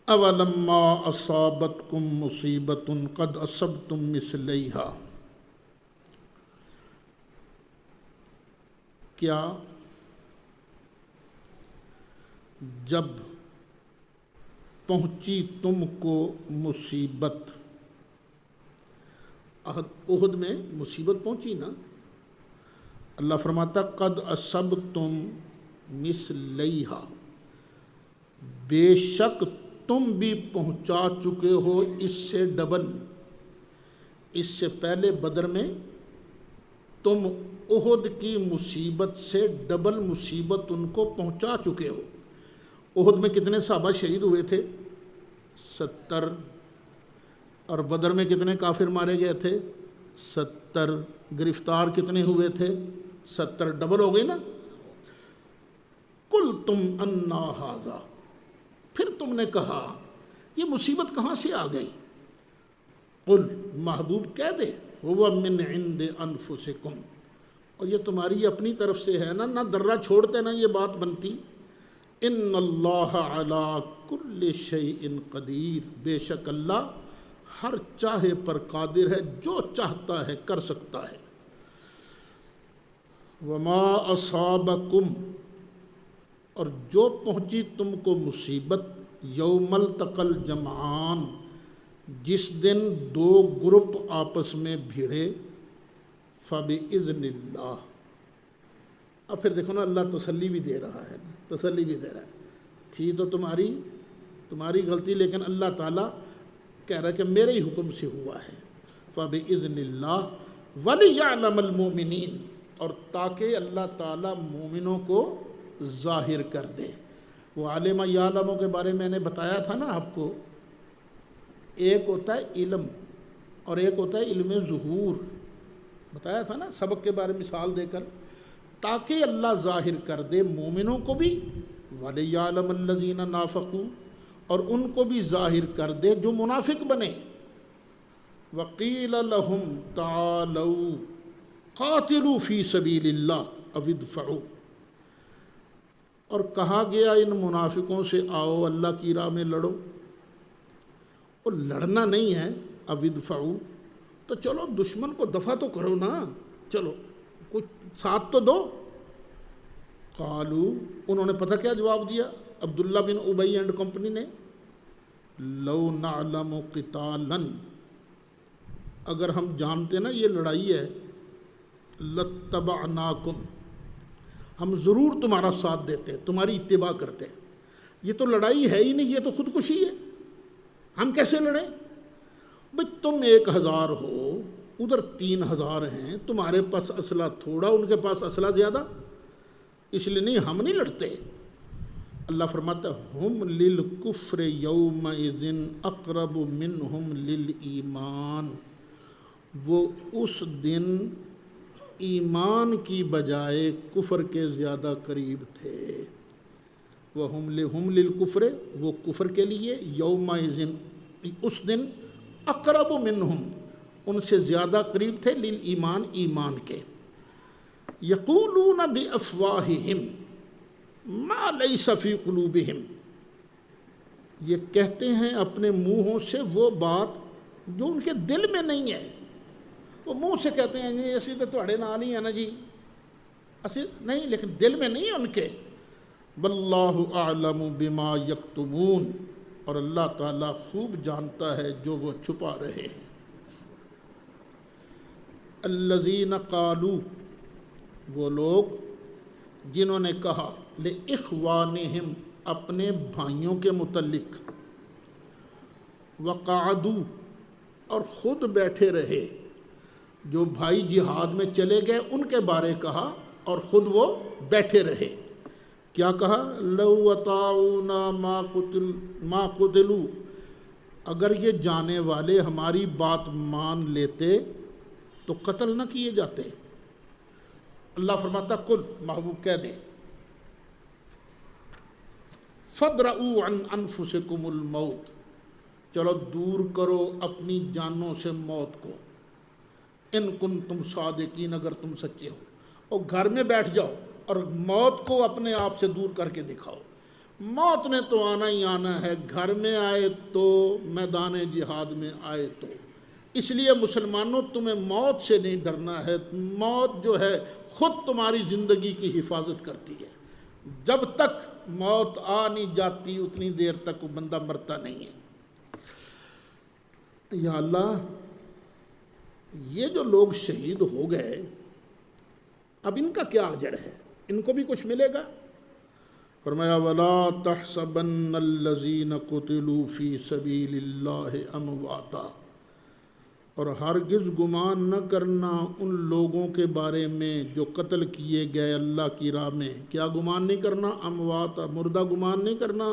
اولما اصابتکم مصیبت قد اصبتم مثلیہا، کیا جب پہنچی تم کو مصیبت، احد میں مصیبت پہنچی نا، اللہ فرماتا قد اصبتم مثلیہا، بے شک تم بھی پہنچا چکے ہو اس سے ڈبل. اس سے پہلے بدر میں تم احد کی مصیبت سے ڈبل مصیبت ان کو پہنچا چکے ہو. احد میں کتنے صحابہ شہید ہوئے تھے؟ 70. اور بدر میں کتنے کافر مارے گئے تھے؟ 70. گرفتار کتنے ہوئے تھے؟ 70. ڈبل ہو گئی نا. قلتم انا ھذا، پھر تم نے کہا یہ مصیبت کہاں سے آ گئی؟ قل، محبوب کہہ دے، هو من عند انفسکم، اور یہ تمہاری اپنی طرف سے ہے نا، نہ درہ چھوڑتے نہ یہ بات بنتی۔ ان اللہ علی کل شیء قدیر، بے شک اللہ ہر چاہے پر قادر ہے، جو چاہتا ہے کر سکتا ہے۔ وما اصابکم، اور جو پہنچی تم کو مصیبت، یوم التقى الجمعان، جس دن دو گروپ آپس میں بھیڑے، فبإذن اللہ۔ اب پھر دیکھو نا، اللہ تسلی بھی دے رہا ہے نا، تسلی بھی دے رہا ہے، تھی تو تمہاری غلطی، لیکن اللہ تعالیٰ کہہ رہا ہے کہ میرے ہی حکم سے ہوا ہے۔ فبإذن اللہ ولیعلم المؤمنین، اور تاکہ اللہ تعالیٰ مومنوں کو ظاہر کر دے۔ وہ عالم یعلموں کے بارے میں نے بتایا تھا نا آپ کو، ایک ہوتا ہے علم اور ایک ہوتا ہے علم ظہور، بتایا تھا نا سبق کے بارے میں مثال دے کر، تاکہ اللہ ظاہر کر دے مومنوں کو بھی، وَلِيَعْلَمَ الَّذِينَ نَافَقُوا، اور ان کو بھی ظاہر کر دے جو منافق بنے۔ وَقِيلَ لَهُمْ تَعَالَوْا قَاتِلُوا فِي سَبِيلِ اللَّهِ أَوِ ادْفَعُوا، اور کہا گیا ان منافقوں سے آؤ اللہ کی راہ میں لڑو، اور لڑنا نہیں ہے، أَوِ ادْفَعُوا، تو چلو دشمن کو دفع تو کرو نا، چلو کچھ ساتھ تو دو۔ قالو، انہوں نے پتہ کیا جواب دیا عبداللہ بن ابی اینڈ کمپنی نے، لو نعلم قتالا، اگر ہم جانتے نا یہ لڑائی ہے، لاتبعناکم، ہم ضرور تمہارا ساتھ دیتے، تمہاری اتباع کرتے۔ یہ تو لڑائی ہے ہی نہیں، یہ تو خودکشی ہے، ہم کیسے لڑیں؟ بھئی تم 1000 ہو، ادھر 3000 ہیں، تمہارے پاس اسلحہ تھوڑا، ان کے پاس اسلحہ زیادہ، اس لیے نہیں، ہم نہیں لڑتے۔ اللہ فرماتا ہے ہم للکفر یومئذ اقرب منہم للایمان، وہ اس دن ایمان کی بجائے کفر کے زیادہ قریب تھے۔ وَهُمْ لِلْكُفْرِ، وہ کفر کے لیے، یومئذ اس دن، اقرب منہم ان سے زیادہ قریب تھے، للایمان ایمان کے۔ یقولون بافواہہم ما لیس فی قلوبہم، یہ کہتے ہیں اپنے منہوں سے وہ بات جو ان کے دل میں نہیں ہے۔ وہ منہ سے کہتے ہیں جی اسی تو تواڈے نال ہی ہے نا جی، اسی نہیں، لیکن دل میں نہیں ہے ان کے۔ واللہ اعلم بما یکتمون، اور اللہ تعالیٰ خوب جانتا ہے جو وہ چھپا رہے ہیں۔ الذین قالوا، وہ لوگ جنہوں نے کہا، لإخوانہم، اپنے بھائیوں کے متعلق، وقعدوا، اور خود بیٹھے رہے، جو بھائی جہاد میں چلے گئے ان کے بارے کہا اور خود وہ بیٹھے رہے۔ کیا کہا؟ لو اطاعونا ما قتلوا، اگر یہ جانے والے ہماری بات مان لیتے تو قتل نہ کیے جاتے۔ اللہ فرماتا قل، محبوب کہہ دیں، فادرؤوا عن انفسکم الموت، چلو دور کرو اپنی جانوں سے موت کو، ان کنتم صادقین، اگر تم سچے ہو، اور گھر میں بیٹھ جاؤ اور موت کو اپنے آپ سے دور کر کے دکھاؤ۔ موت نے تو آنا ہی آنا ہے، گھر میں آئے تو، میدان جہاد میں آئے تو۔ اس لیے مسلمانوں، تمہیں موت سے نہیں ڈرنا ہے، موت جو ہے خود تمہاری زندگی کی حفاظت کرتی ہے۔ جب تک موت آ نہیں جاتی اتنی دیر تک وہ بندہ مرتا نہیں ہے۔ یا اللہ، یہ جو لوگ شہید ہو گئے، اب ان کا کیا اجر ہے؟ ان کو بھی کچھ ملے گا؟ فرمایا وَلَا تَحْسَبَنَّ الَّذِينَ قُتِلُوا فِي سَبِيلِ اللَّهِ أَمْوَاتًا، اور ہرگز گمان نہ کرنا ان لوگوں کے بارے میں جو قتل کیے گئے اللہ کی راہ میں۔ کیا گمان نہیں کرنا؟ اموات، مردہ گمان نہیں کرنا۔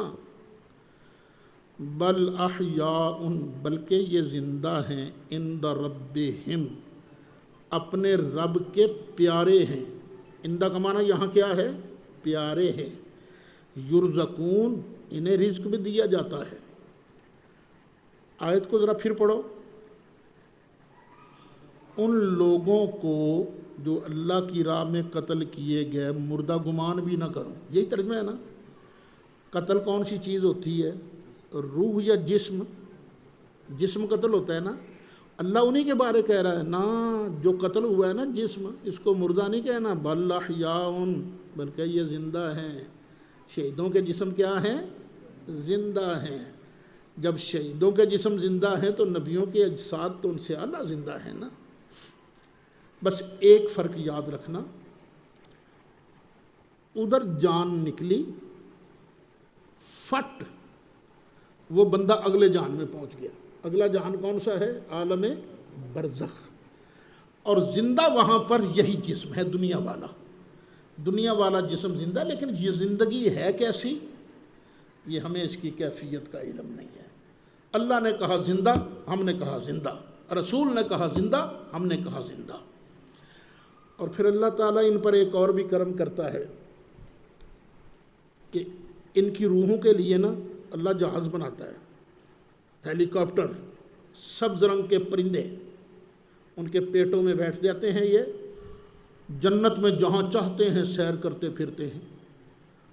بل احیاء، بلکہ یہ زندہ ہیں، عند ربہم، اپنے رب کے پیارے ہیں۔ عندہ کا معنی یہاں کیا ہے؟ پیارے ہیں۔ یرزقون، انہیں رزق بھی دیا جاتا ہے۔ آیت کو ذرا پھر پڑھو۔ ان لوگوں کو جو اللہ کی راہ میں قتل کیے گئے مردہ گمان بھی نہ کرو. یہی ترجمہ ہے نا. قتل کون سی چیز ہوتی ہے؟ روح یا جسم؟ جسم قتل ہوتا ہے نا. اللہ انہی کے بارے کہہ رہا ہے نا. جو قتل ہوا ہے نا جسم، اس کو مردہ نہیں کہنا. بل احیاء، بلکہ یہ زندہ ہیں. شہیدوں کے جسم کیا ہیں؟ زندہ ہیں. جب شہیدوں کے جسم زندہ ہیں تو نبیوں کے اجساد تو ان سے اعلیٰ زندہ ہیں نا. بس ایک فرق یاد رکھنا، ادھر جان نکلی فٹ، وہ بندہ اگلے جان میں پہنچ گیا. اگلا جہان کون سا ہے؟ عالم برزخ. اور زندہ وہاں پر یہی جسم ہے، دنیا والا. دنیا والا جسم زندہ، لیکن یہ زندگی ہے کیسی، یہ ہمیں اس کی کیفیت کا علم نہیں ہے. اللہ نے کہا زندہ، ہم نے کہا زندہ. رسول نے کہا زندہ، ہم نے کہا زندہ. اور پھر اللہ تعالیٰ ان پر ایک اور بھی کرم کرتا ہے کہ ان کی روحوں کے لیے نا اللہ جہاز بناتا ہے، ہیلی کاپٹر. سبز رنگ کے پرندے ان کے پیٹوں میں بیٹھ جاتے ہیں. یہ جنت میں جہاں چاہتے ہیں سیر کرتے پھرتے ہیں.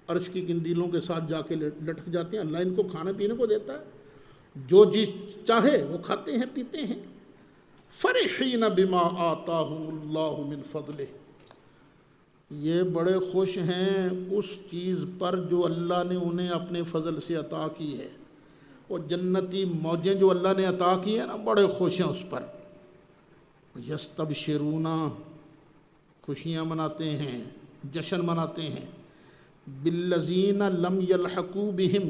عرش کی قندیلوں کے ساتھ جا کے لٹک جاتے ہیں. اللہ ان کو کھانے پینے کو دیتا ہے، جو چیز چاہے وہ کھاتے ہیں پیتے ہیں. فرحین بما آتاہم اللہ من فضلہ، یہ بڑے خوش ہیں اس چیز پر جو اللہ نے انہیں اپنے فضل سے عطا کی ہے. وہ جنتی موجیں جو اللہ نے عطا کی ہیں نا، بڑے خوش ہیں اس پر. یستبشرون، خوشیاں مناتے ہیں، جشن مناتے ہیں. بالذین لم یلحقوا بہم،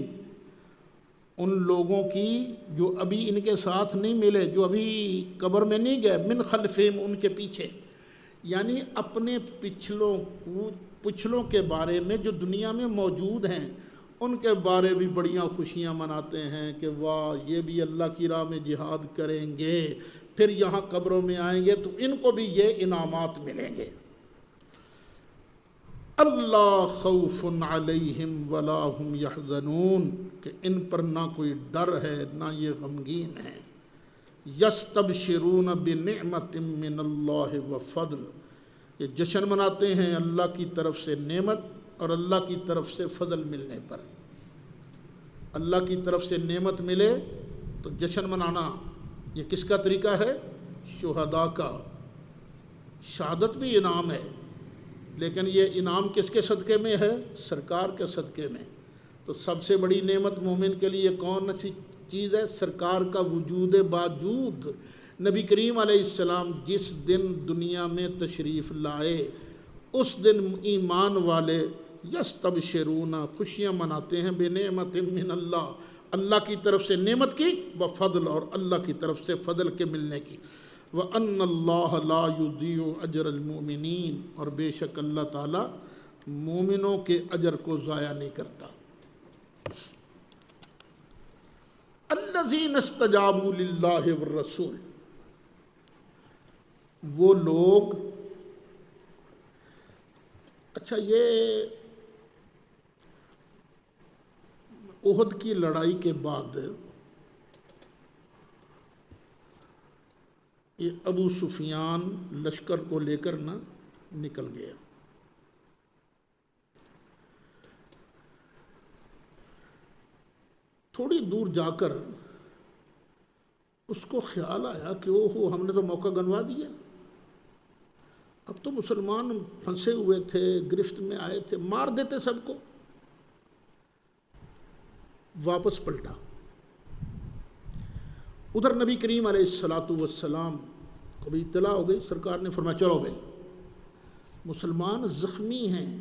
ان لوگوں کی جو ابھی ان کے ساتھ نہیں ملے، جو ابھی قبر میں نہیں گئے. من خلفہم، ان کے پیچھے، یعنی اپنے پچھلوں کے بارے میں جو دنیا میں موجود ہیں ان کے بارے بھی بڑیاں خوشیاں مناتے ہیں کہ واہ یہ بھی اللہ کی راہ میں جہاد کریں گے، پھر یہاں قبروں میں آئیں گے تو ان کو بھی یہ انعامات ملیں گے. اللہ خوف علیہم ولا هم یحزنون، کہ ان پر نہ کوئی ڈر ہے نہ یہ غمگین ہیں. یستبشرون بنعمت من اللہ وفضل، یہ جشن مناتے ہیں اللہ کی طرف سے نعمت اور اللہ کی طرف سے فضل ملنے پر. اللہ کی طرف سے نعمت ملے تو جشن منانا، یہ کس کا طریقہ ہے؟ شہداء کا. شہادت بھی انعام ہے، لیکن یہ انعام کس کے صدقے میں ہے؟ سرکار کے صدقے میں. تو سب سے بڑی نعمت مومن کے لیے کون سی چیز ہے؟ سرکار کا وجود باوجود. نبی کریم علیہ السلام جس دن دنیا میں تشریف لائے اس دن ایمان والے یستبشرون، خوشیاں مناتے ہیں بنعمت من اللہ، اللہ کی طرف سے نعمت کی، وفضل، اور اللہ کی طرف سے فضل کے ملنے کی. وَأَنَّ اللَّهَ لَا يُضِيعُ أَجْرَ الْمُؤْمِنِينَ، اور بے شک اللہ تعالیٰ مومنوں کے اجر کو ضائع نہیں کرتا. الَّذِينَ اسْتَجَابُوا لِلَّهِ وَالرَّسُولِ، وہ لوگ. اچھا، یہ احد کی لڑائی کے بعد یہ ابو سفیان لشکر کو لے کر نکل گیا. تھوڑی دور جا کر اس کو خیال آیا کہ اوہو ہم نے تو موقع گنوا دیا. اب تو مسلمان پھنسے ہوئے تھے، گرفت میں آئے تھے، مار دیتے سب کو. واپس پلٹا. ادھر نبی کریم علیہ السلام کو بھی اطلاع ہو گئی. سرکار نے فرمایا چلو بھائی، مسلمان زخمی ہیں،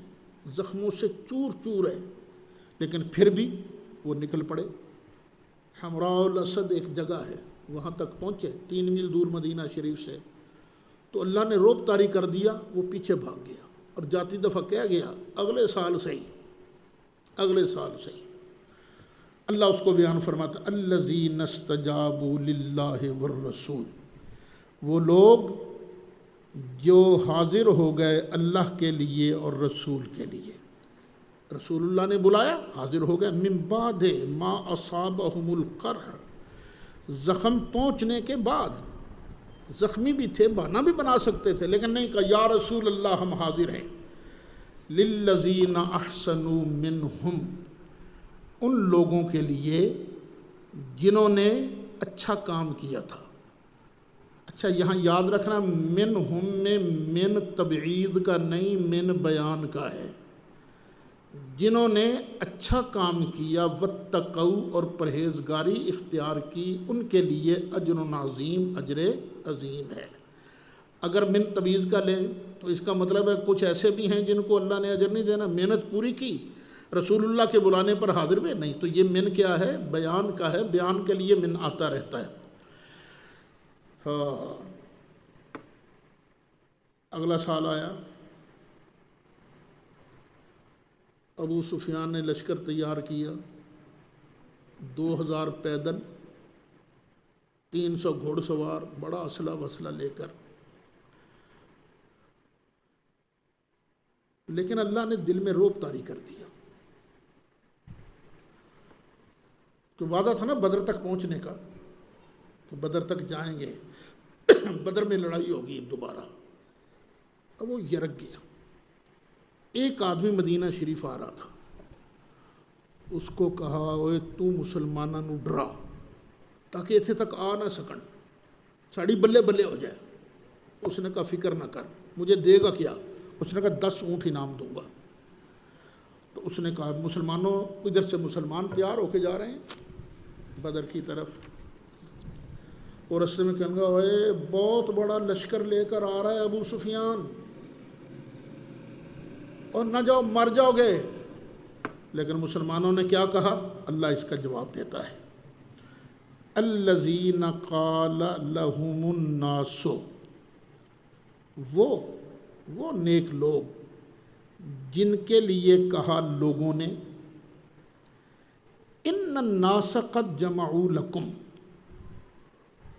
زخموں سے چور چور ہے، لیکن پھر بھی وہ نکل پڑے. حمراء الاسد ایک جگہ ہے، وہاں تک پہنچے، 3 میل دور مدینہ شریف سے. تو اللہ نے روب طاری کر دیا، وہ پیچھے بھاگ گیا. اور جاتی دفعہ کہہ گیا اگلے سال سے ہی. اللہ اس کو بیان فرماتا الذین استجابوا للہ والرسول، وہ لوگ جو حاضر ہو گئے اللہ کے لیے اور رسول کے لیے. رسول اللہ نے بلایا، حاضر ہو گئے. من بعد ما اصابہم القرح، زخم پہنچنے کے بعد. زخمی بھی تھے، بہانہ بھی بنا سکتے تھے، لیکن نہیں کہا یا رسول اللہ ہم حاضر ہیں۔ للذین احسنوا منہم، ان لوگوں کے لیے جنہوں نے اچھا کام کیا تھا۔ اچھا یہاں یاد رکھنا منہم میں من تبعید کا نہیں، من بیان کا ہے۔ جنہوں نے اچھا کام کیا واتقوا اور پرہیزگاری اختیار کی، ان کے لیے اجر عظیم، اجر عظیم ہے۔ اگر من تبعیض کا لیں تو اس کا مطلب ہے کچھ ایسے بھی ہیں جن کو اللہ نے اجر نہیں دینا، محنت پوری کی، رسول اللہ کے بلانے پر حاضر ہوئے نہیں، تو یہ من کیا ہے؟ بیان کا ہے، بیان کے لیے من آتا رہتا ہے۔ ہاں اگلا سال آیا، ابو سفیان نے لشکر تیار کیا، 2000 پیدل، 300 گھوڑ سوار، بڑا اسلحہ وسلہ لے کر، لیکن اللہ نے دل میں رعب طاری کر دیا کہ وعدہ تھا نا بدر تک پہنچنے کا، کہ بدر تک جائیں گے، بدر میں لڑائی ہوگی دوبارہ۔ اب وہ یرک گیا۔ ایک آدمی مدینہ شریف آ رہا تھا، اس کو کہا اوے تو مسلمانوں نو ڈرا تاکہ اتنے تک آ نہ سکن، ساڑی بلے بلے ہو جائے۔ اس نے کہا فکر نہ کر، مجھے دے گا کیا؟ اس نے کہا 10 اونٹ انعام دوں گا۔ تو اس نے کہا مسلمانوں، ادھر سے مسلمان تیار ہو کے جا رہے ہیں بدر کی طرف، اور رستے میں کہنے گا اوے بہت بڑا لشکر لے کر آ رہا ہے ابو سفیان، اور نہ جاؤ مر جاؤ گے۔ لیکن مسلمانوں نے کیا کہا؟ اللہ اس کا جواب دیتا ہے، الذین قال لهم الناس، وہ نیک لوگ جن کے لیے کہا لوگوں نے، ان الناس قد جمعوا لکم،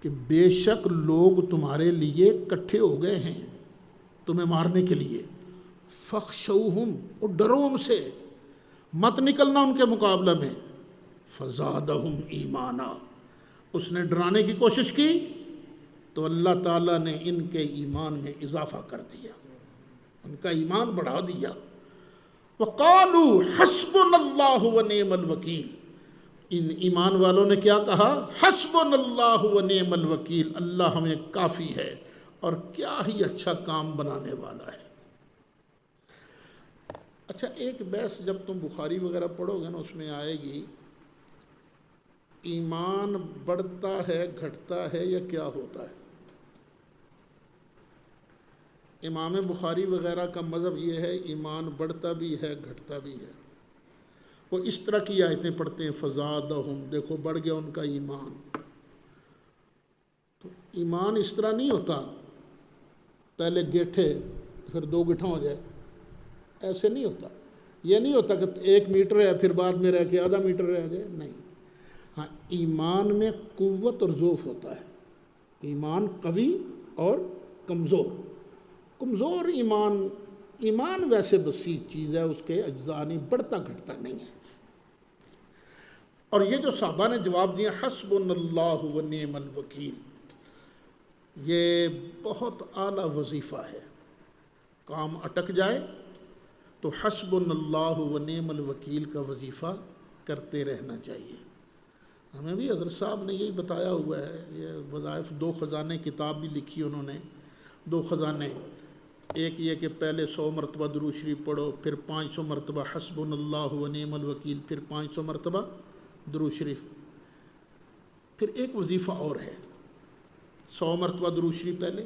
کہ بے شک لوگ تمہارے لیے اکٹھے ہو گئے ہیں تمہیں مارنے کے لیے، فخشوہم، اور ڈرو ان سے، مت نکلنا ان کے مقابلہ میں، فزادہم ایمانا، اس نے ڈرانے کی کوشش کی تو اللہ تعالیٰ نے ان کے ایمان میں اضافہ کر دیا، ان کا ایمان بڑھا دیا۔ وقالوا حسبنا اللہ ونعم الوکیل، ان ایمان والوں نے کیا کہا؟ حسبنا اللہ ونعم الوکیل، اللہ ہمیں کافی ہے اور کیا ہی اچھا کام بنانے والا ہے۔ اچھا ایک بحث جب تم بخاری وغیرہ پڑھو گے نا، اس میں آئے گی ایمان بڑھتا ہے گھٹتا ہے یا کیا ہوتا ہے؟ امام بخاری وغیرہ کا مذہب یہ ہے ایمان بڑھتا بھی ہے گھٹتا بھی ہے۔ وہ اس طرح کی آیتیں پڑھتے ہیں فزادہم، دیکھو بڑھ گیا ان کا ایمان۔ تو ایمان اس طرح نہیں ہوتا پہلے گیٹھے پھر 2 گٹھا ہو جائے، ایسے نہیں ہوتا۔ یہ نہیں ہوتا کہ 1 میٹر ہے پھر بعد میں رہ کے آدھا میٹر رہ جائے، نہیں۔ ہاں ایمان میں قوت اور ضعف ہوتا ہے، ایمان قوی اور کمزور۔ کمزور ایمان ویسے بسیط چیز ہے، اس کے اجزاء نہیں، بڑھتا گھٹتا نہیں ہے۔ اور یہ جو صحابہ نے جواب دیا حسبنا اللہ ونعم الوکیل، یہ بہت اعلیٰ وظیفہ ہے۔ کام اٹک جائے تو حسبنا اللہ ونعم الوکیل کا وظیفہ کرتے رہنا چاہیے۔ ہمیں بھی حضرت صاحب نے یہی بتایا ہوا ہے، یہ وظائف 2 خزانے کتاب بھی لکھی انہوں نے، 2 خزانے، ایک یہ کہ پہلے 100 مرتبہ درود شریف پڑھو، پھر 500 مرتبہ حسبنا اللہ ونعم الوکیل، پھر 500 مرتبہ درود شریف۔ پھر ایک وظیفہ اور ہے، 100 مرتبہ درود شریف پہلے،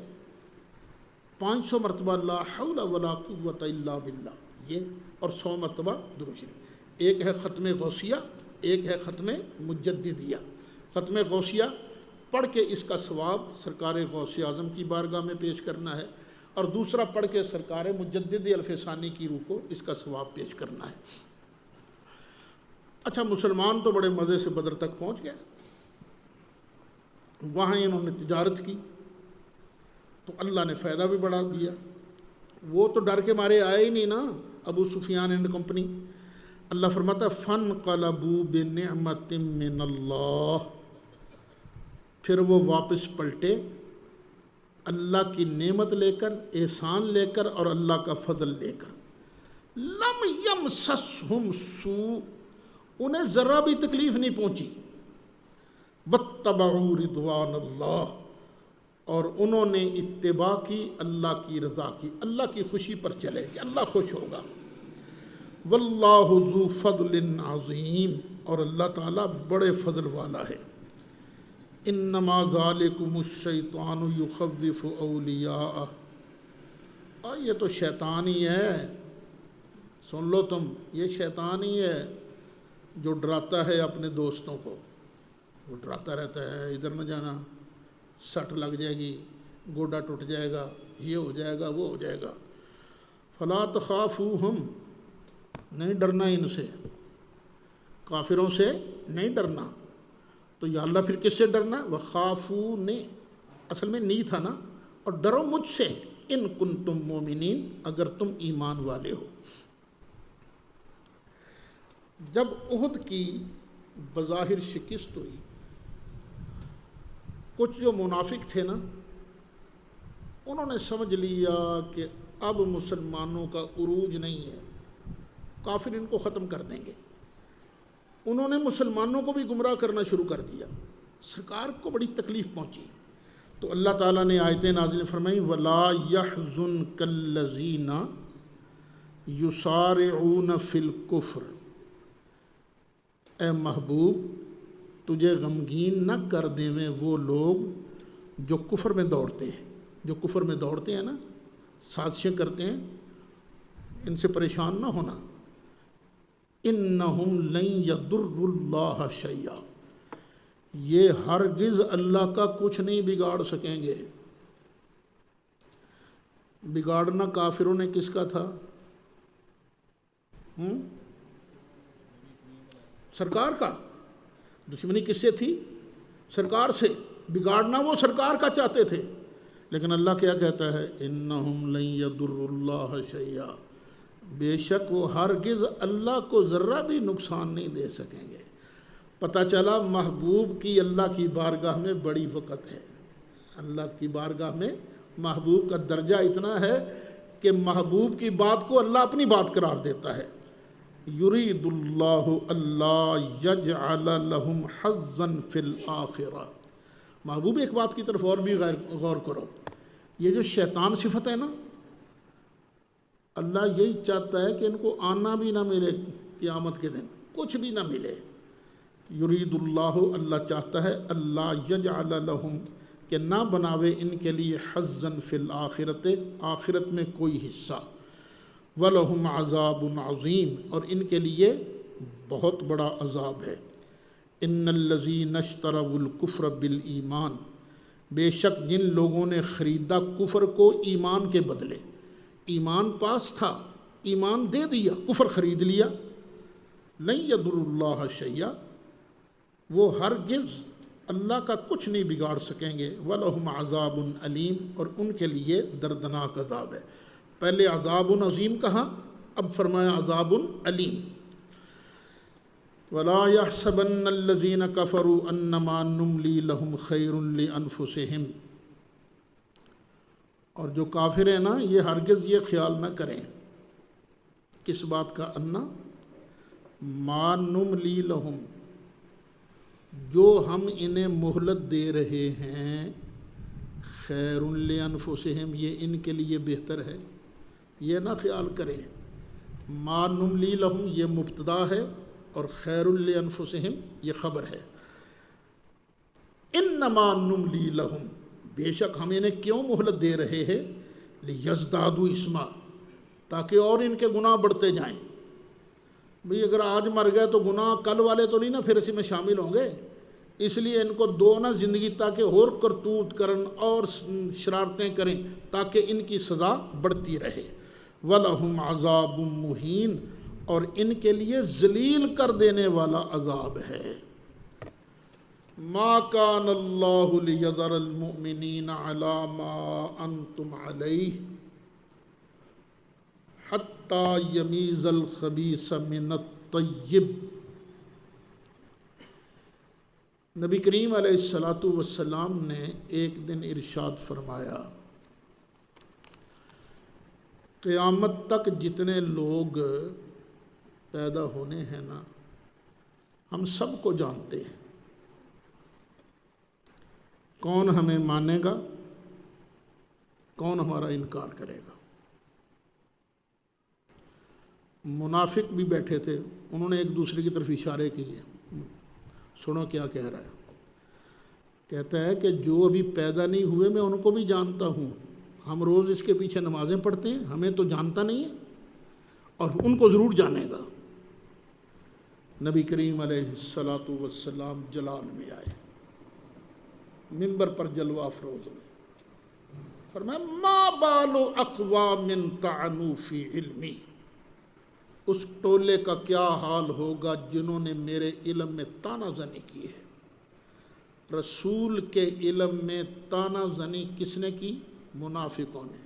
500 مرتبہ لا حول ولا قوت الا باللہ یہ، اور 100 مرتبہ درود شریف۔ ایک ہے ختم غوثیہ، ایک ہے ختم مجددیہ۔ ختم غوثیہ پڑھ کے اس کا ثواب سرکار غوث اعظم کی بارگاہ میں پیش کرنا ہے، اور دوسرا پڑھ کے سرکار مجدد الف ثانی کی روح کو اس کا ثواب پیش کرنا ہے۔ اچھا مسلمان تو بڑے مزے سے بدر تک پہنچ گئے، وہاں انہوں نے تجارت کی تو اللہ نے فائدہ بھی بڑھا دیا۔ وہ تو ڈر کے مارے آئے ہی نہیں نا ابو سفیان اینڈ کمپنی۔ اللہ فرماتا ہے فانقلبوا بنعمت من اللہ، پھر وہ واپس پلٹے اللہ کی نعمت لے کر، احسان لے کر اور اللہ کا فضل لے کر. لم یمسسہم سوء، انہیں ذرا بھی تکلیف نہیں پہنچی. واتبعوا رضوان اللہ، اور انہوں نے اتباع کی اللہ کی رضا کی، اللہ کی خوشی پر چلے کہ اللہ خوش ہوگا. واللہ ذو فضل عظیم، اور اللہ تعالیٰ بڑے فضل والا ہے. انما ذالکم الشیطان یخوف اولیاءہ، اور یہ تو شیطان ہی ہے، سن لو تم، یہ شیطان ہی ہے جو ڈراتا ہے اپنے دوستوں کو. وہ ڈراتا رہتا ہے ادھر نہ جانا، سٹ لگ جائے گی، گوڈا ٹوٹ جائے گا، یہ ہو جائے گا، وہ ہو جائے گا. فلا تخافوہم، نہیں ڈرنا ان سے، کافروں سے نہیں ڈرنا. تو یا اللہ پھر کس سے ڈرنا؟ وخافونی، اصل میں نی تھا نا، اور ڈرو مجھ سے، ان کنتم مومنین، اگر تم ایمان والے ہو. جب احد کی بظاہر شکست ہوئی، کچھ جو منافق تھے نا، انہوں نے سمجھ لیا کہ اب مسلمانوں کا عروج نہیں ہے، کافر ان کو ختم کر دیں گے. انہوں نے مسلمانوں کو بھی گمراہ کرنا شروع کر دیا. سرکار کو بڑی تکلیف پہنچی. تو اللہ تعالیٰ نے آیتیں نازل فرمائی، وَلَا يَحْزُنْكَ الَّذِينَ يُسَارِعُونَ فِي الْكُفْرِ، اے محبوب تجھے غمگین نہ کر دیں وہ لوگ جو کفر میں دوڑتے ہیں. جو کفر میں دوڑتے ہیں نا، سازشیں کرتے ہیں، ان سے پریشان نہ ہونا. انہم لن یضروا اللہ شیئا، یہ ہرگز اللہ کا کچھ نہیں بگاڑ سکیں گے. بگاڑنا کافروں نے کس کا تھا؟ سرکار کا. دشمنی کس سے تھی؟ سرکار سے. بگاڑنا وہ سرکار کا چاہتے تھے. لیکن اللہ کیا کہتا ہے؟ انہم لن یضروا اللہ شیئا، بے شک وہ ہرگز اللہ کو ذرہ بھی نقصان نہیں دے سکیں گے. پتہ چلا محبوب کی اللہ کی بارگاہ میں بڑی وقت ہے. اللہ کی بارگاہ میں محبوب کا درجہ اتنا ہے کہ محبوب کی بات کو اللہ اپنی بات قرار دیتا ہے. یرید اللہ اللہ یجعل لہم حظا فی الآخرہ. محبوب ایک بات کی طرف اور بھی غور کرو. یہ جو شیطان صفت ہے نا، اللہ یہی چاہتا ہے کہ ان کو آنا بھی نہ ملے قیامت کے دن، کچھ بھی نہ ملے. یرید اللہ، اللہ چاہتا ہے، اللہ یجعل لہم، کہ نہ بناوے ان کے لیے حظا فی الآخرت، آخرت میں کوئی حصہ. وَلَهُمْ عَذَابٌ عَظِيمٌ، اور ان کے لیے بہت بڑا عذاب ہے. ان الذین اشتروا الکفر بالایمان، بے شک جن لوگوں نے خریدا کفر کو ایمان کے بدلے. ایمان پاس تھا، ایمان دے دیا، کفر خرید لیا. لن یضروا اللہ شیئا، وہ ہرگز اللہ کا کچھ نہیں بگاڑ سکیں گے. وَلَهُمْ عَذَابٌ عَلِيمٌ، اور ان کے لیے دردناک عذاب ہے. پہلے عذاب عظیم کہا، اب فرمایا عذاب علیم. وَلَا يَحْسَبَنَّ الَّذِينَ كَفَرُوا أَنَّمَا نُمْلِي لَهُمْ خَيْرٌ لِأَنفُسِهِمْ، اور جو کافر ہیں نا، یہ ہرگز یہ خیال نہ کریں. کس بات کا؟ انا ما نملی لہم، جو ہم انہیں مہلت دے رہے ہیں، خیر لانفسہم، یہ ان کے لیے بہتر ہے. یہ نہ خیال کریں. ما نملی لہم یہ مبتدا ہے اور خیر لانفسہم یہ خبر ہے. انما نملی لہم، بے شک ہم انہیں کیوں مہلت دے رہے ہیں؟ لیزدادوا اسما، تاکہ اور ان کے گناہ بڑھتے جائیں. بھئی اگر آج مر گئے تو گناہ کل والے تو نہیں نا پھر اسی میں شامل ہوں گے. اس لیے ان کو دو نا زندگی، تاکہ اور کرتوت کرن اور شرارتیں کریں، تاکہ ان کی سزا بڑھتی رہے. وَلَهُمْ عَذَابٌ مُّهِينٌ، اور ان کے لیے ذلیل کر دینے والا عذاب ہے. ما كان اللہ لیذر المؤمنین علی ما انتم علیہ حتی یمیز الخبیث من الطیب. نبی کریم علیہ الصلاۃ والسلام نے ایک دن ارشاد فرمایا، قیامت تک جتنے لوگ پیدا ہونے ہیں نا، ہم سب کو جانتے ہیں، کون ہمیں مانے گا، کون ہمارا انکار کرے گا۔ منافق بھی بیٹھے تھے، انہوں نے ایک دوسرے کی طرف اشارے کیے، سنو کیا کہہ رہا ہے۔ کہتا ہے کہ جو ابھی پیدا نہیں ہوئے میں ان کو بھی جانتا ہوں، ہم روز اس کے پیچھے نمازیں پڑھتے ہیں، ہمیں تو جانتا نہیں ہے اور ان کو ضرور جانے گا۔ نبی کریم علیہ الصلاۃ والسلام جلال میں آئے، منبر پر جلوہ افروز ہوئے، فرمایا ما بال اقوام طعنوا فی علمی، اس ٹولے کا کیا حال ہوگا جنہوں نے میرے علم میں طعنہ زنی کی ہے۔ رسول کے علم میں طعنہ زنی کس نے کی؟ منافقوں نے۔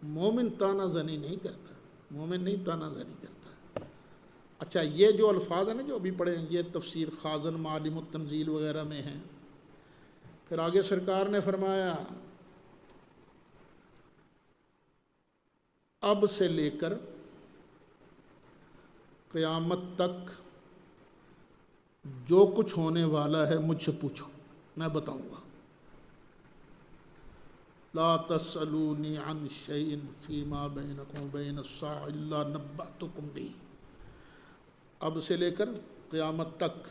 مومن طعنہ زنی نہیں کرتا، مومن نہیں طعنہ زنی کرتا۔ اچھا، یہ جو الفاظ ہیں نا جو ابھی پڑھے ہیں، یہ تفسیر خازن معالم التنزیل وغیرہ میں ہیں۔ پھر آگے سرکار نے فرمایا اب سے لے کر قیامت تک جو کچھ ہونے والا ہے مجھ سے پوچھو، میں بتاؤں گا۔ لا تسألونی عن شیء فیما بینکم وبین الساعة الا نبأتکم بہ، اب سے لے کر قیامت تک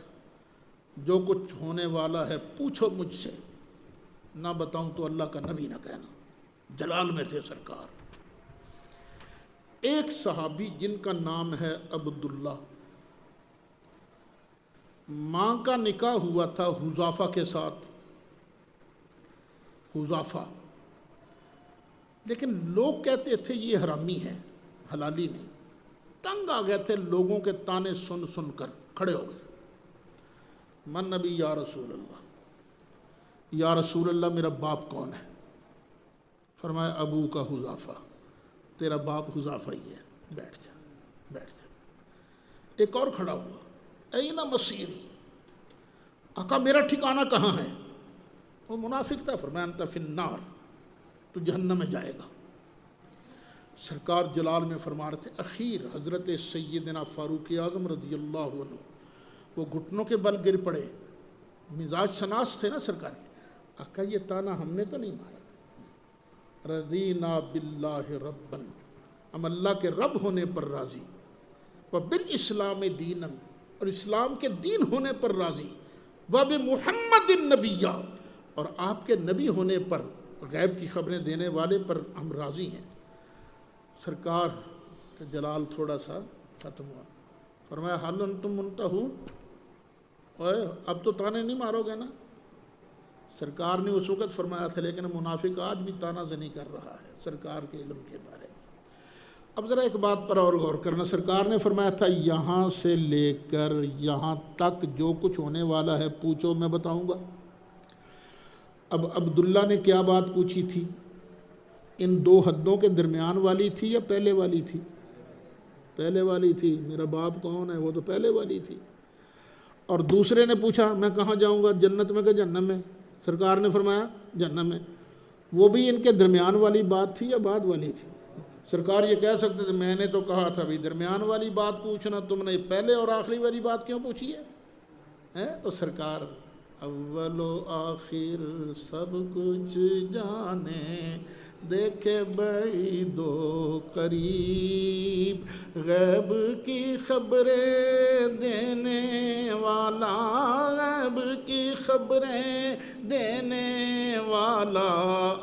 جو کچھ ہونے والا ہے پوچھو مجھ سے، نہ بتاؤں تو اللہ کا نبی نہ کہنا۔ جلال میں تھے سرکار۔ ایک صحابی جن کا نام ہے عبداللہ، ماں کا نکاح ہوا تھا حذافہ کے ساتھ، حذافہ، لیکن لوگ کہتے تھے یہ حرامی ہے، حلالی نہیں۔ تنگ آ گئے تھے، لوگوں کے تانے سن سن کر کھڑے ہو گئے، من نبی یا رسول اللہ، یا رسول اللہ میرا باپ کون ہے؟ فرمایا ابو کا حذافہ، تیرا باپ حذافہ ہی ہے، بیٹھ جا بیٹھ جا۔ ایک اور کھڑا ہوا، این مصیری، آقا میرا ٹھکانہ کہاں ہے؟ وہ منافق تھا، فرمایا انت فی النار، تو جہنم میں جائے گا۔ سرکار جلال میں فرما رہے تھے، اخیر حضرت سیدنا فاروق اعظم رضی اللہ عنہ وہ گھٹنوں کے بل گر پڑے، مزاج شناس تھے نا سرکار کے۔ آقا یہ تانا ہم نے تو نہیں مارا، رضینا باللہ ربا، ہم اللہ کے رب ہونے پر راضی، وبالاسلام دینا، اور اسلام کے دین ہونے پر راضی، وبمحمد النبی، اور آپ کے نبی ہونے پر، غیب کی خبریں دینے والے پر ہم راضی ہیں۔ سرکار کا جلال تھوڑا سا ختم ہوا، فرمایا حل انتم منتہون، اب تو تانے نہیں مارو گے نا؟ سرکار نے اس وقت فرمایا تھا، لیکن منافق آج بھی طعنہ زنی کر رہا ہے سرکار کے علم کے بارے میں۔ اب ذرا ایک بات پر اور غور کرنا، سرکار نے فرمایا تھا یہاں سے لے کر یہاں تک جو کچھ ہونے والا ہے پوچھو میں بتاؤں گا۔ اب عبداللہ نے کیا بات پوچھی تھی؟ ان دو حدوں کے درمیان والی تھی یا پہلے والی تھی؟ پہلے والی تھی، میرا باپ کون ہے، وہ تو پہلے والی تھی۔ اور دوسرے نے پوچھا میں کہاں جاؤں گا، جنت میں کہ جہنم میں؟ سرکار نے فرمایا جہنم میں۔ وہ بھی ان کے درمیان والی بات تھی یا بعد والی تھی؟ سرکار یہ کہہ سکتے تھے میں نے تو کہا تھا بھی درمیان والی بات پوچھنا، تم نے پہلے اور آخری والی بات کیوں پوچھی ہے؟ تو سرکار اول و آخر سب کچھ جانے، دیکھے بعید و قریب، غیب کی خبریں دینے والا، غیب کی خبریں دینے والا،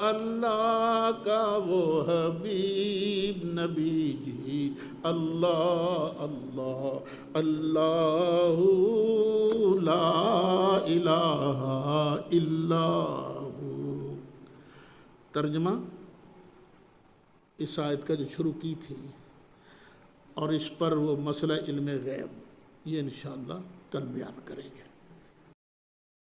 اللہ کا وہ حبیب نبی جی، اللہ اللہ اللہ لا الہ الا ہو۔ ترجمہ اس آیت کا جو شروع کی تھی، اور اس پر وہ مسئلہ علم غیب، یہ انشاءاللہ کل بیان کریں گے۔